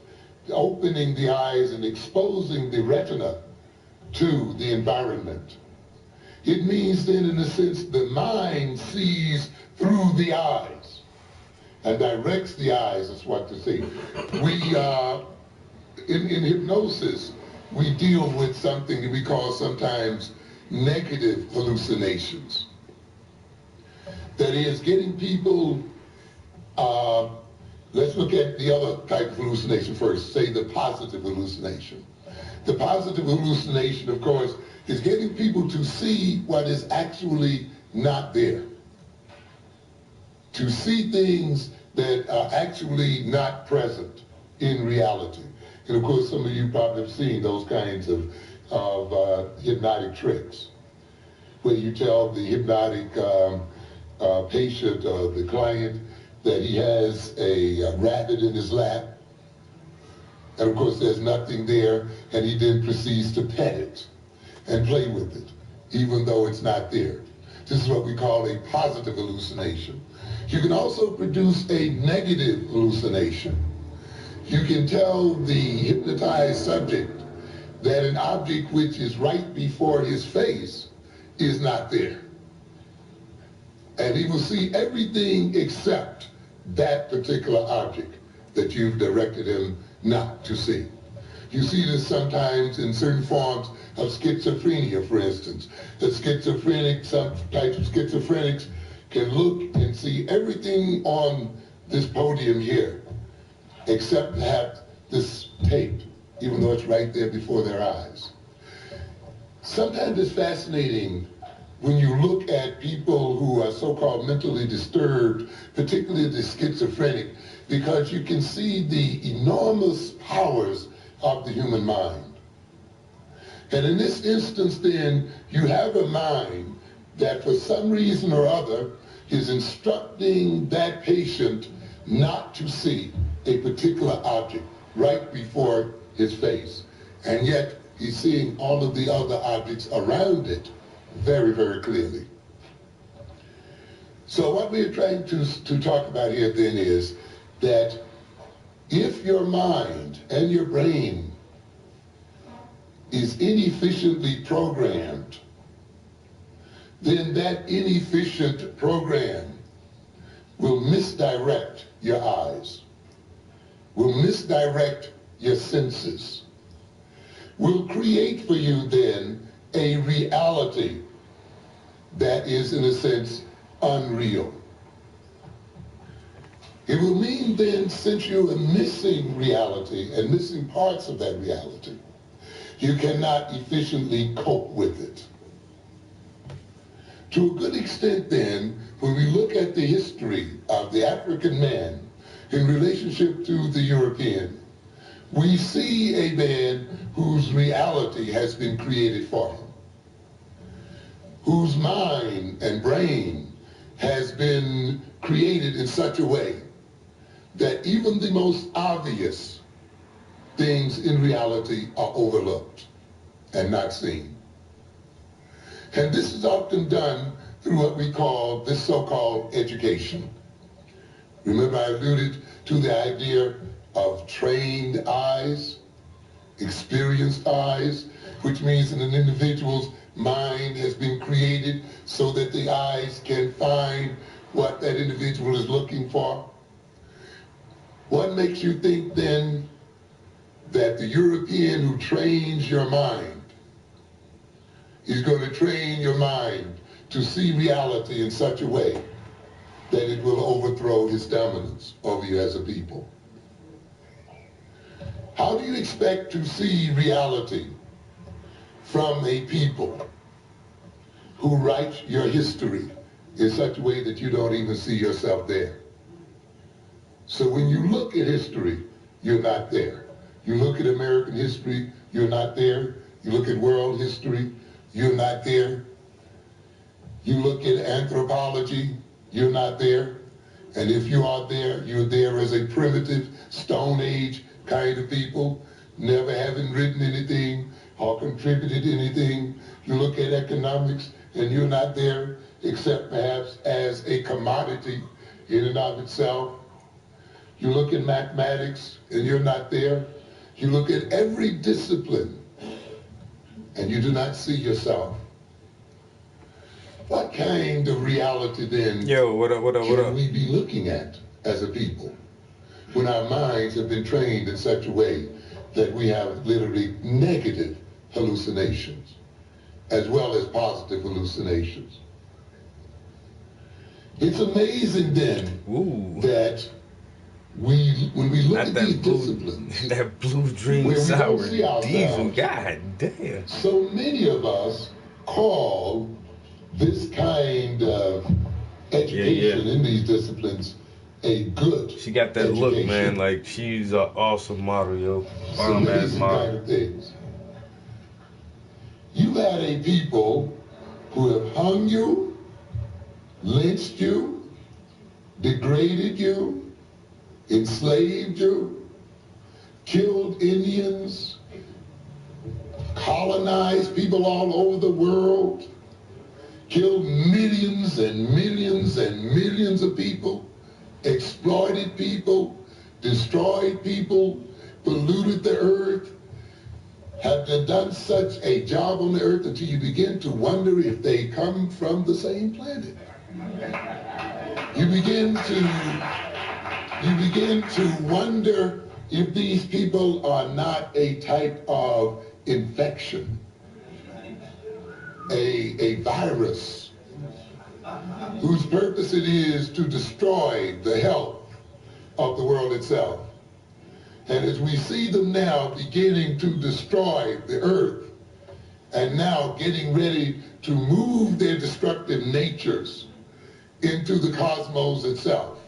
opening the eyes and exposing the retina to the environment. It means then, in a sense, the mind sees through the eyes and directs the eyes as what to see. In hypnosis, we deal with something that we call sometimes negative hallucinations. That is, getting people, let's look at the other type of hallucination first, say the positive hallucination. The positive hallucination, of course, is getting people to see what is actually not there. To see things that are actually not present in reality. And of course, some of you probably have seen those kinds of hypnotic tricks, where you tell the hypnotic patient or the client that he has a rabbit in his lap, and of course there's nothing there, and he then proceeds to pet it and play with it, even though it's not there. This is what we call a positive hallucination. You can also produce a negative hallucination. You can tell the hypnotized subject that an object which is right before his face is not there. And he will see everything except that particular object that you've directed him not to see. You see this sometimes in certain forms of schizophrenia, for instance. The schizophrenic, some types of schizophrenics can look and see everything on this podium here, except perhaps this tape, even though it's right there before their eyes. Sometimes it's fascinating when you look at people who are so-called mentally disturbed, particularly the schizophrenic, because you can see the enormous powers of the human mind. And in this instance then, you have a mind that for some reason or other is instructing that patient not to see a particular object right before his face. And yet he's seeing all of the other objects around it very, very clearly. So what we're trying to talk about here then is that if your mind and your brain is inefficiently programmed, then that inefficient program will misdirect your eyes, will misdirect your senses, will create for you then a reality that is, in a sense, unreal. It will mean then, since you are missing reality and missing parts of that reality, you cannot efficiently cope with it. To a good extent then, when we look at the history of the African man in relationship to the European, we see a man whose reality has been created for him, whose mind and brain has been created in such a way that even the most obvious things in reality are overlooked and not seen. And this is often done through what we call this so-called education. Remember, I alluded to the idea of trained eyes, experienced eyes, which means that an individual's mind has been created so that the eyes can find what that individual is looking for. What makes you think then that the European who trains your mind is going to train your mind to see reality in such a way that it will overthrow his dominance over you as a people? How do you expect to see reality from a people who write your history in such a way that you don't even see yourself there? So when you look at history, you're not there. You look at American history, you're not there. You look at world history, you're not there. You look at anthropology, you're not there. And if you are there, you're there as a primitive, Stone Age kind of people, never having written anything or contributed anything. You look at economics, and you're not there except perhaps as a commodity in and of itself. You look at mathematics, and you're not there. You look at every discipline, and you do not see yourself. What kind of reality then can we be looking at as a people when our minds have been trained in such a way that we have literally negative hallucinations as well as positive hallucinations? It's amazing then that when we look at these disciplines, that blue dream sour diesel, god damn. So many of us call this kind of education in these disciplines a good She got that education. look, man, like she's an awesome model, yo. Some amazing kind of things. You had a people who have hung you, lynched you, degraded you, enslaved you, killed Indians, colonized people all over the world, killed millions and millions and millions of people, exploited people, destroyed people, polluted the earth, have done such a job on the earth until you begin to wonder if they come from the same planet. You begin to wonder if these people are not a type of infection, a virus whose purpose it is to destroy the health of the world itself. And as we see them now beginning to destroy the earth and now getting ready to move their destructive natures into the cosmos itself,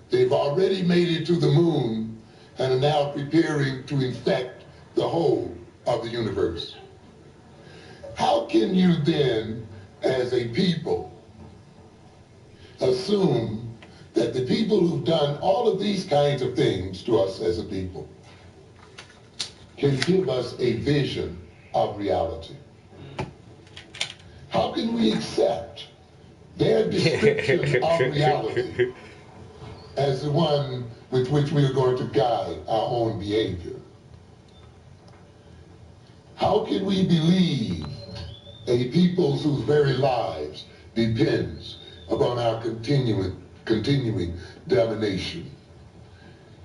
they've already made it to the moon and are now preparing to infect the whole of the universe. How can you then, as a people, assume that the people who've done all of these kinds of things to us as a people can give us a vision of reality? How can we accept their description of reality as the one with which we are going to guide our own behavior? How can we believe a people whose very lives depends upon our continuing domination?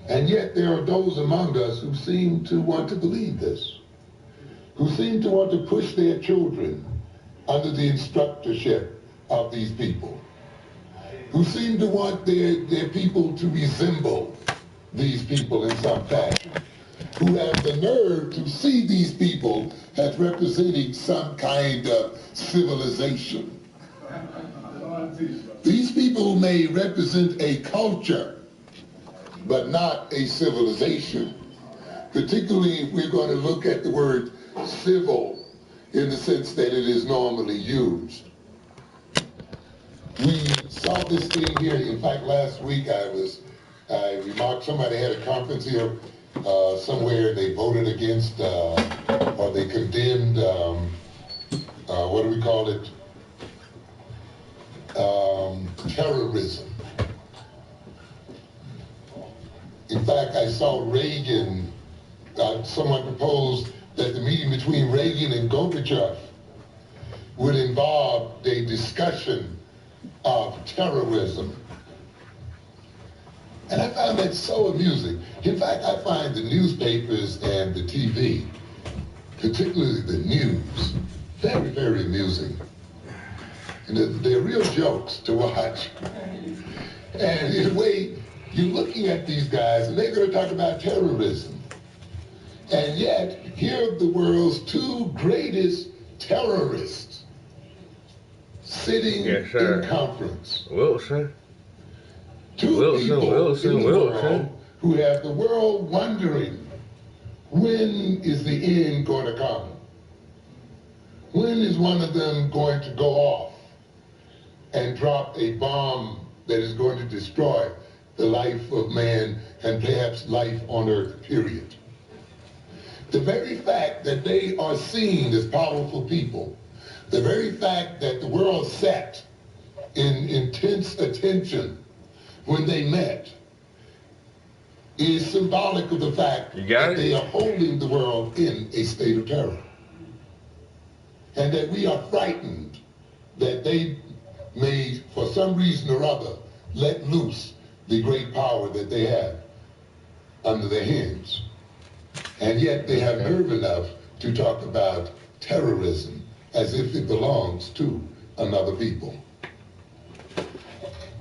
And yet there are those among us who seem to want to believe this, who seem to want to push their children under the instructorship of these people, who seem to want their people to resemble these people in some fashion, who have the nerve to see these people as representing some kind of civilization. These people may represent a culture, but not a civilization. Particularly if we're going to look at the word civil in the sense that it is normally used. We saw this thing here. In fact, last week I remarked somebody had a conference here somewhere, and they voted against or they condemned what do we call it? Terrorism. In fact, I saw Reagan, someone proposed that the meeting between Reagan and Gorbachev would involve a discussion of terrorism. And I found that so amusing. In fact, I find the newspapers and the TV, particularly the news, very, very amusing. And they're real jokes to watch. And in a way, you're looking at these guys, and they're going to talk about terrorism. And yet, here are the world's two greatest terrorists sitting in conference. Wilson. Two people in the world who have the world wondering, when is the end going to come? When is one of them going to go off and drop a bomb that is going to destroy the life of man and perhaps life on earth, period? The very fact that they are seen as powerful people, the very fact that the world sat in intense attention when they met, is symbolic of the fact that they are holding the world in a state of terror. And that we are frightened that they may, for some reason or other, let loose the great power that they have under their hands. And yet they have nerve enough to talk about terrorism as if it belongs to another people.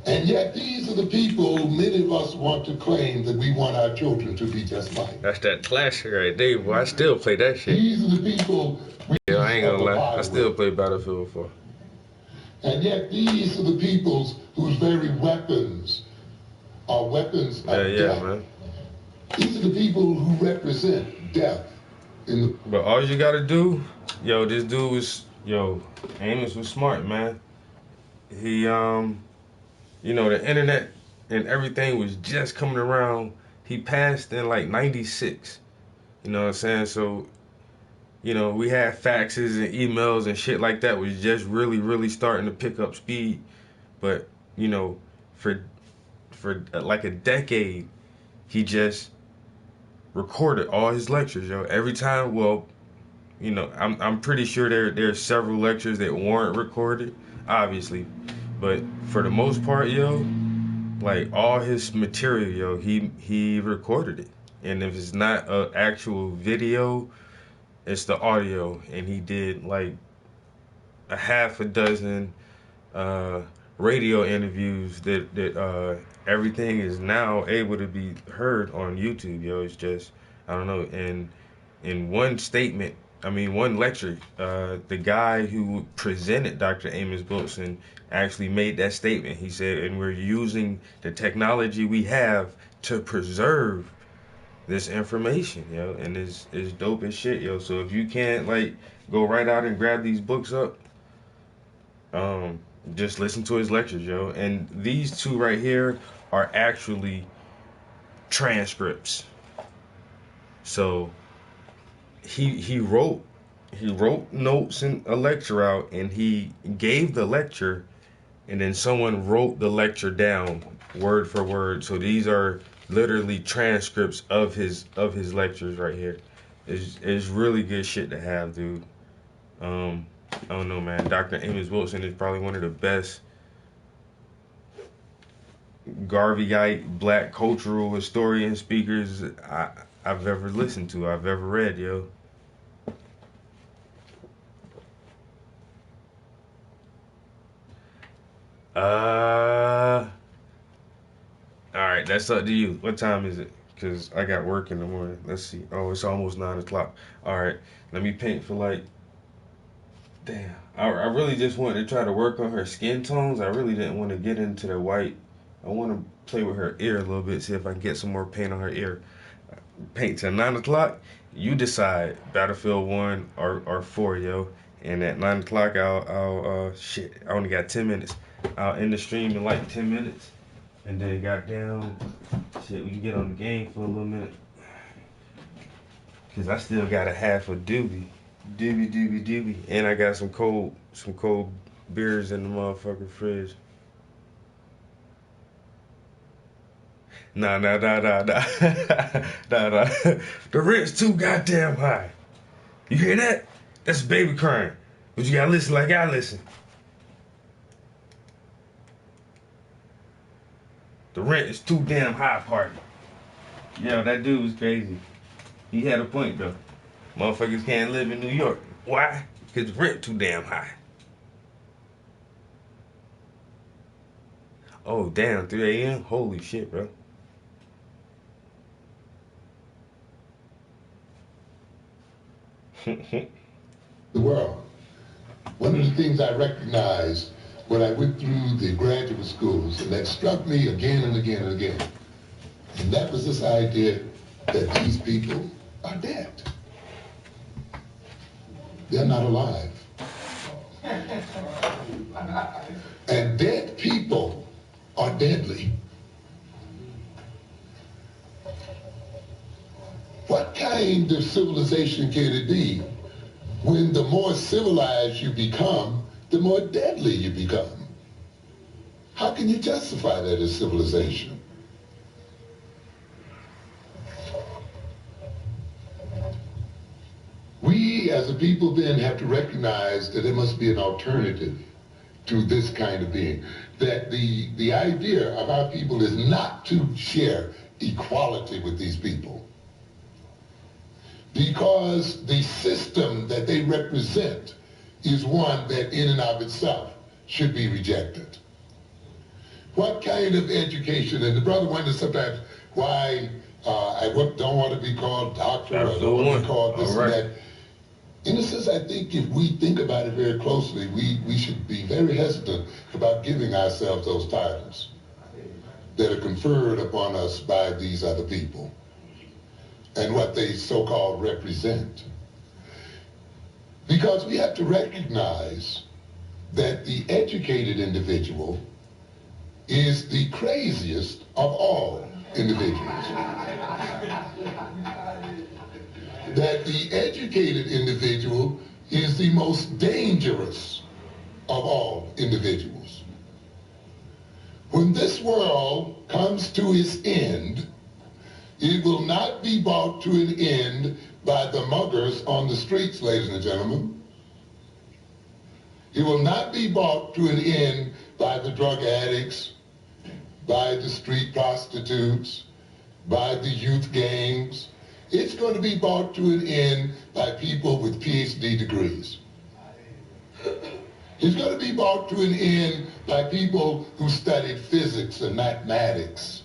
And yet these are the people many of us want to claim that we want our children to be just like. That's that classic right there, boy. I still play that shit. These are the people yeah, I ain't gonna lie. I still play Battlefield 4. And yet these are the peoples whose very weapons are weapons of death. Man. These are the people who represent death. But all you gotta do, yo, this dude was, Amos was smart, man. He, you know, the internet and everything was just coming around. He passed in like 96. You know what I'm saying? So, you know, we had faxes and emails and shit like that was just really, really starting to pick up speed. But, you know, for like a decade, he just recorded all his lectures, yo. Every time, well, you know, I'm pretty sure there are several lectures that weren't recorded, obviously. But for the most part, yo, like all his material, yo, he recorded it. And if it's not an actual video, it's the audio. And he did like a half a dozen radio interviews that everything is now able to be heard on YouTube, yo. It's just, I don't know. And in one statement, one lecture, the guy who presented Dr. Amos Wilson actually made that statement. He said, and we're using the technology we have to preserve this information, yo. And it's dope as shit, yo. So if you can't, like, go right out and grab these books up, just listen to his lectures, yo. And these two right here are actually transcripts. So he wrote notes in a lecture out, and he gave the lecture, and then someone wrote the lecture down word for word. So these are literally transcripts of his lectures right here. It's really good shit to have, dude. I don't know, man. Dr. Amos Wilson is probably one of the best Garveyite black cultural historian speakers I've ever listened to, I've ever read, yo. right, that's up to you. What time is it? Because I got work in the morning. Let's see. Oh, it's almost 9 o'clock. All right, let me paint for like, damn. I really just wanted to try to work on her skin tones. I really didn't want to get into the white. I want to play with her ear a little bit, see if I can get some more paint on her ear. Paint till 9 o'clock. You decide Battlefield 1 or 4, yo. And at 9 o'clock, I'll shit, I only got 10 minutes. I'll end the stream in like 10 minutes. And then goddamn, shit, we can get on the game for a little minute. Cause I still got a half a doobie. And I got some cold beers in the motherfucking fridge. Nah. Nah. The rent's too goddamn high. You hear that? That's a baby crying. But you gotta listen like I listen. The rent is too damn high, party. Yeah, that dude was crazy. He had a point though. Motherfuckers can't live in New York. Why? Because the rent too damn high. Oh damn, 3 a.m.? Holy shit, bro. The world. One of the things I recognized when I went through the graduate schools, and that struck me again and again and again, and that was this idea that these people are dead. They're not alive. And dead people are deadly. What kind of civilization can it be when the more civilized you become, the more deadly you become? How can you justify that as civilization? We as a people then have to recognize that there must be an alternative to this kind of being. That the idea of our people is not to share equality with these people, because the system that they represent is one that in and of itself should be rejected. What kind of education, and the brother wonders sometimes why I don't want to be called doctor, or don't want to be called this and that. In a sense, I think if we think about it very closely, we should be very hesitant about giving ourselves those titles that are conferred upon us by these other people and what they so-called represent. Because we have to recognize that the educated individual is the craziest of all individuals. That the educated individual is the most dangerous of all individuals. When this world comes to its end, it will not be brought to an end by the muggers on the streets, ladies and gentlemen. It will not be brought to an end by the drug addicts, by the street prostitutes, by the youth gangs. It's going to be brought to an end by people with PhD degrees. It's going to be brought to an end by people who studied physics and mathematics,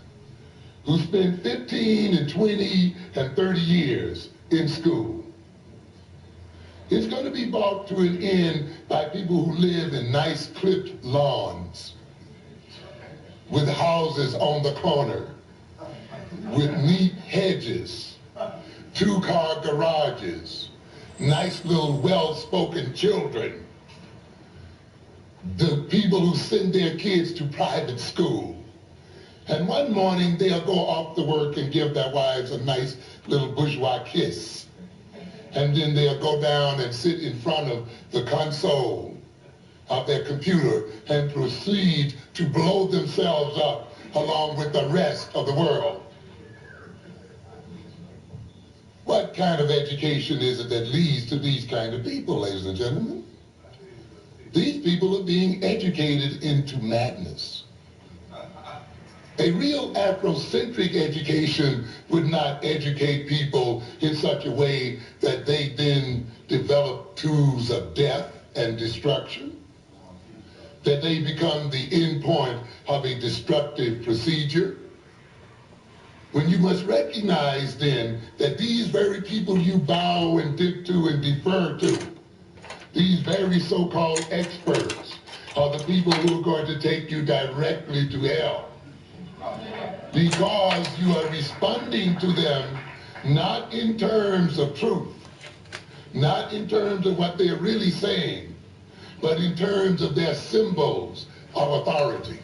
who spent 15 and 20 and 30 years in school. It's going to be brought to an end by people who live in nice clipped lawns, with houses on the corner, with neat hedges, 2-car garages, nice little well-spoken children, the people who send their kids to private school. And one morning they'll go off to work and give their wives a nice little bourgeois kiss. And then they'll go down and sit in front of the console of their computer and proceed to blow themselves up along with the rest of the world. What kind of education is it that leads to these kind of people, ladies and gentlemen? These people are being educated into madness. A real Afrocentric education would not educate people in such a way that they then develop tools of death and destruction, that they become the end point of a destructive procedure. when you must recognize then that these very people you bow and dip to and defer to, these very so-called experts, are the people who are going to take you directly to hell. Because you are responding to them not in terms of truth, not in terms of what they're really saying, but in terms of their symbols of authority.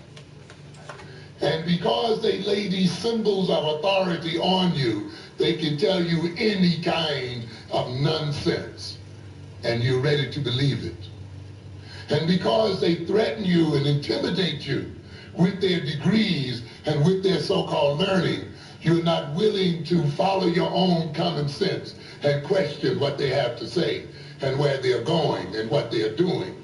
And because they lay these symbols of authority on you, they can tell you any kind of nonsense, and you're ready to believe it. And because they threaten you and intimidate you with their degrees and with their so-called learning, you're not willing to follow your own common sense and question what they have to say and where they're going and what they're doing.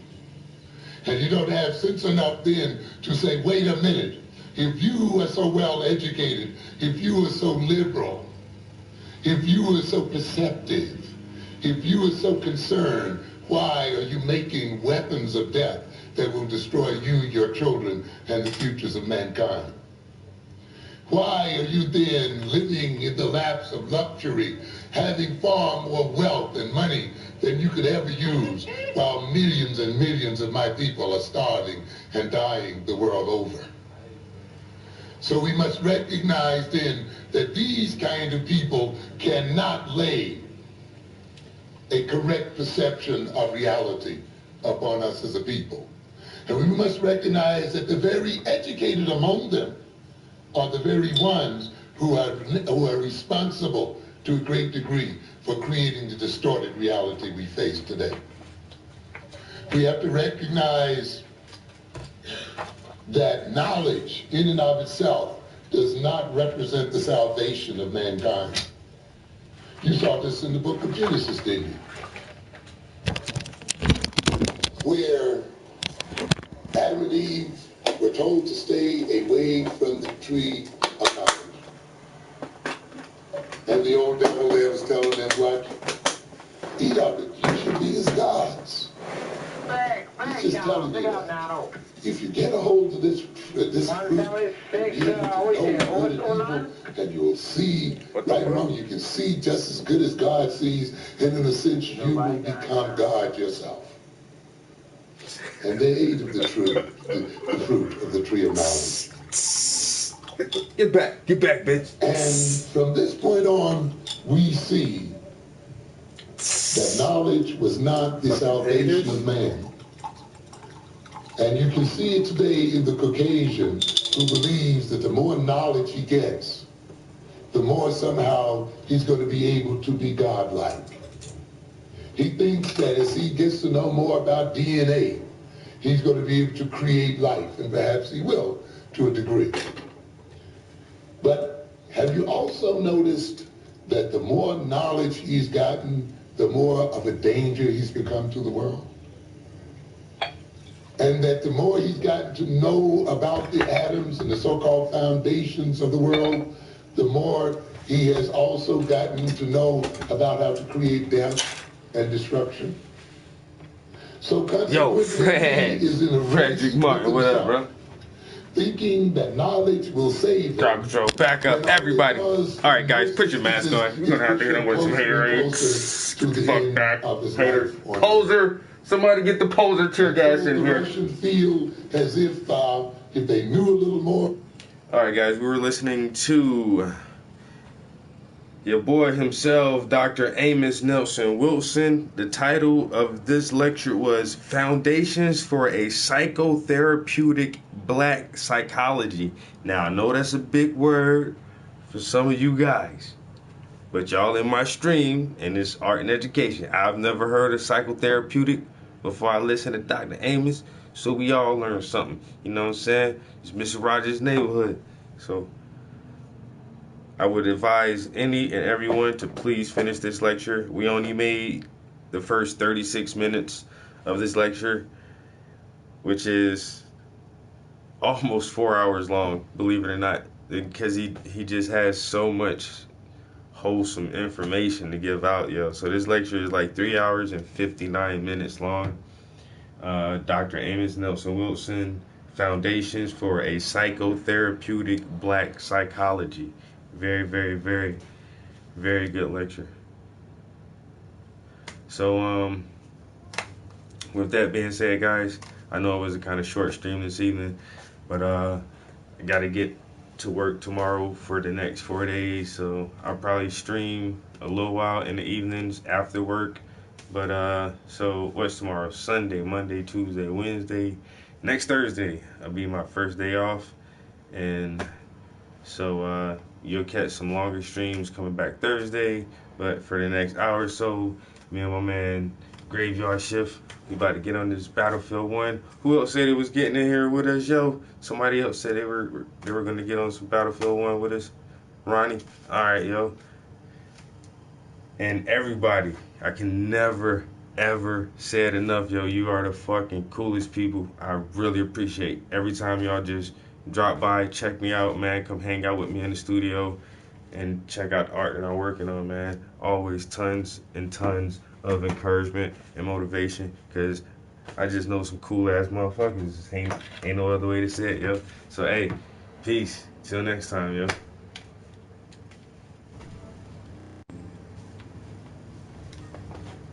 And you don't have sense enough then to say, wait a minute, if you are so well educated, if you are so liberal, if you are so perceptive, if you are so concerned, why are you making weapons of death that will destroy you, your children, and the futures of mankind? Why are you then living in the laps of luxury, having far more wealth and money than you could ever use, while millions and millions of my people are starving and dying the world over? So we must recognize then that these kind of people cannot lay a correct perception of reality upon us as a people. And we must recognize that the very educated among them are the very ones who are responsible to a great degree for creating the distorted reality we face today. We have to recognize that knowledge in and of itself does not represent the salvation of mankind. You saw this in the book of Genesis, didn't you? Where Adam and Eve were told to stay away from the tree of knowledge. And the old devil there was telling them what? Eat of it. You should be as gods. He's just telling you that. If you get a hold of this fruit, you'll know good and evil, and you'll see right and wrong. You can see just as good as God sees, and in a sense, you will become God yourself. And they ate of the fruit of the tree of knowledge. Get back, bitch. And from this point on, we see that knowledge was not the salvation of man. And you can see it today in the Caucasian who believes that the more knowledge he gets, the more somehow he's going to be able to be godlike. He thinks that as he gets to know more about DNA, he's going to be able to create life, and perhaps he will to a degree. But have you also noticed that the more knowledge he's gotten, the more of a danger he's become to the world? And that the more he's gotten to know about the atoms and the so-called foundations of the world, the more he has also gotten to know about how to create death and destruction. So yo, Fred, is in a Frederick Martin, what up, bro? Thinking that knowledge will save him. Drop control, back up, everybody. All right, guys, put your mask on. You're gonna have to hit him with some haterade. Get the fuck back, hater. Poser. Somebody get the poser tear gas in here. Feel as if they knew a little more. All right, guys, we were listening to your boy himself, Dr. Amos Nelson Wilson. The title of this lecture was Foundations for a Psychotherapeutic Black Psychology. Now, I know that's a big word for some of you guys, but y'all in my stream, and it's art and education. I've never heard of psychotherapeutic before I listened to Dr. Amos, so we all learned something. You know what I'm saying? It's Mr. Rogers' neighborhood. So I would advise any and everyone to please finish this lecture. We only made the first 36 minutes of this lecture, which is almost 4 hours long, believe it or not, because he just has so much wholesome information to give out, yo. So this lecture is like 3 hours and 59 minutes long. Dr. Amos Nelson Wilson, Foundations for a Psychotherapeutic Black Psychology. Very, very, very, very good lecture. So, with that being said, guys, I know it was a kind of short stream this evening, but I got to get to work tomorrow for the next 4 days, so I'll probably stream a little while in the evenings after work. But so what's tomorrow? Sunday, Monday, Tuesday, Wednesday. Next Thursday, I'll be my first day off, and so you'll catch some longer streams coming back Thursday. But for the next hour or so, me and my man Graveyard Shift, we about to get on this Battlefield 1. Who else said it was getting in here with us, yo? Somebody else said they were gonna get on some Battlefield 1 with us. Ronnie? Alright, yo. And everybody, I can never, ever say it enough, yo. You are the fucking coolest people. I really appreciate every time y'all just drop by, check me out, man. Come hang out with me in the studio and check out the art that I'm working on, man. Always tons and tons of encouragement and motivation, because I just know some cool ass motherfuckers. Ain't no other way to say it, yo. So hey, peace. Till next time, yo.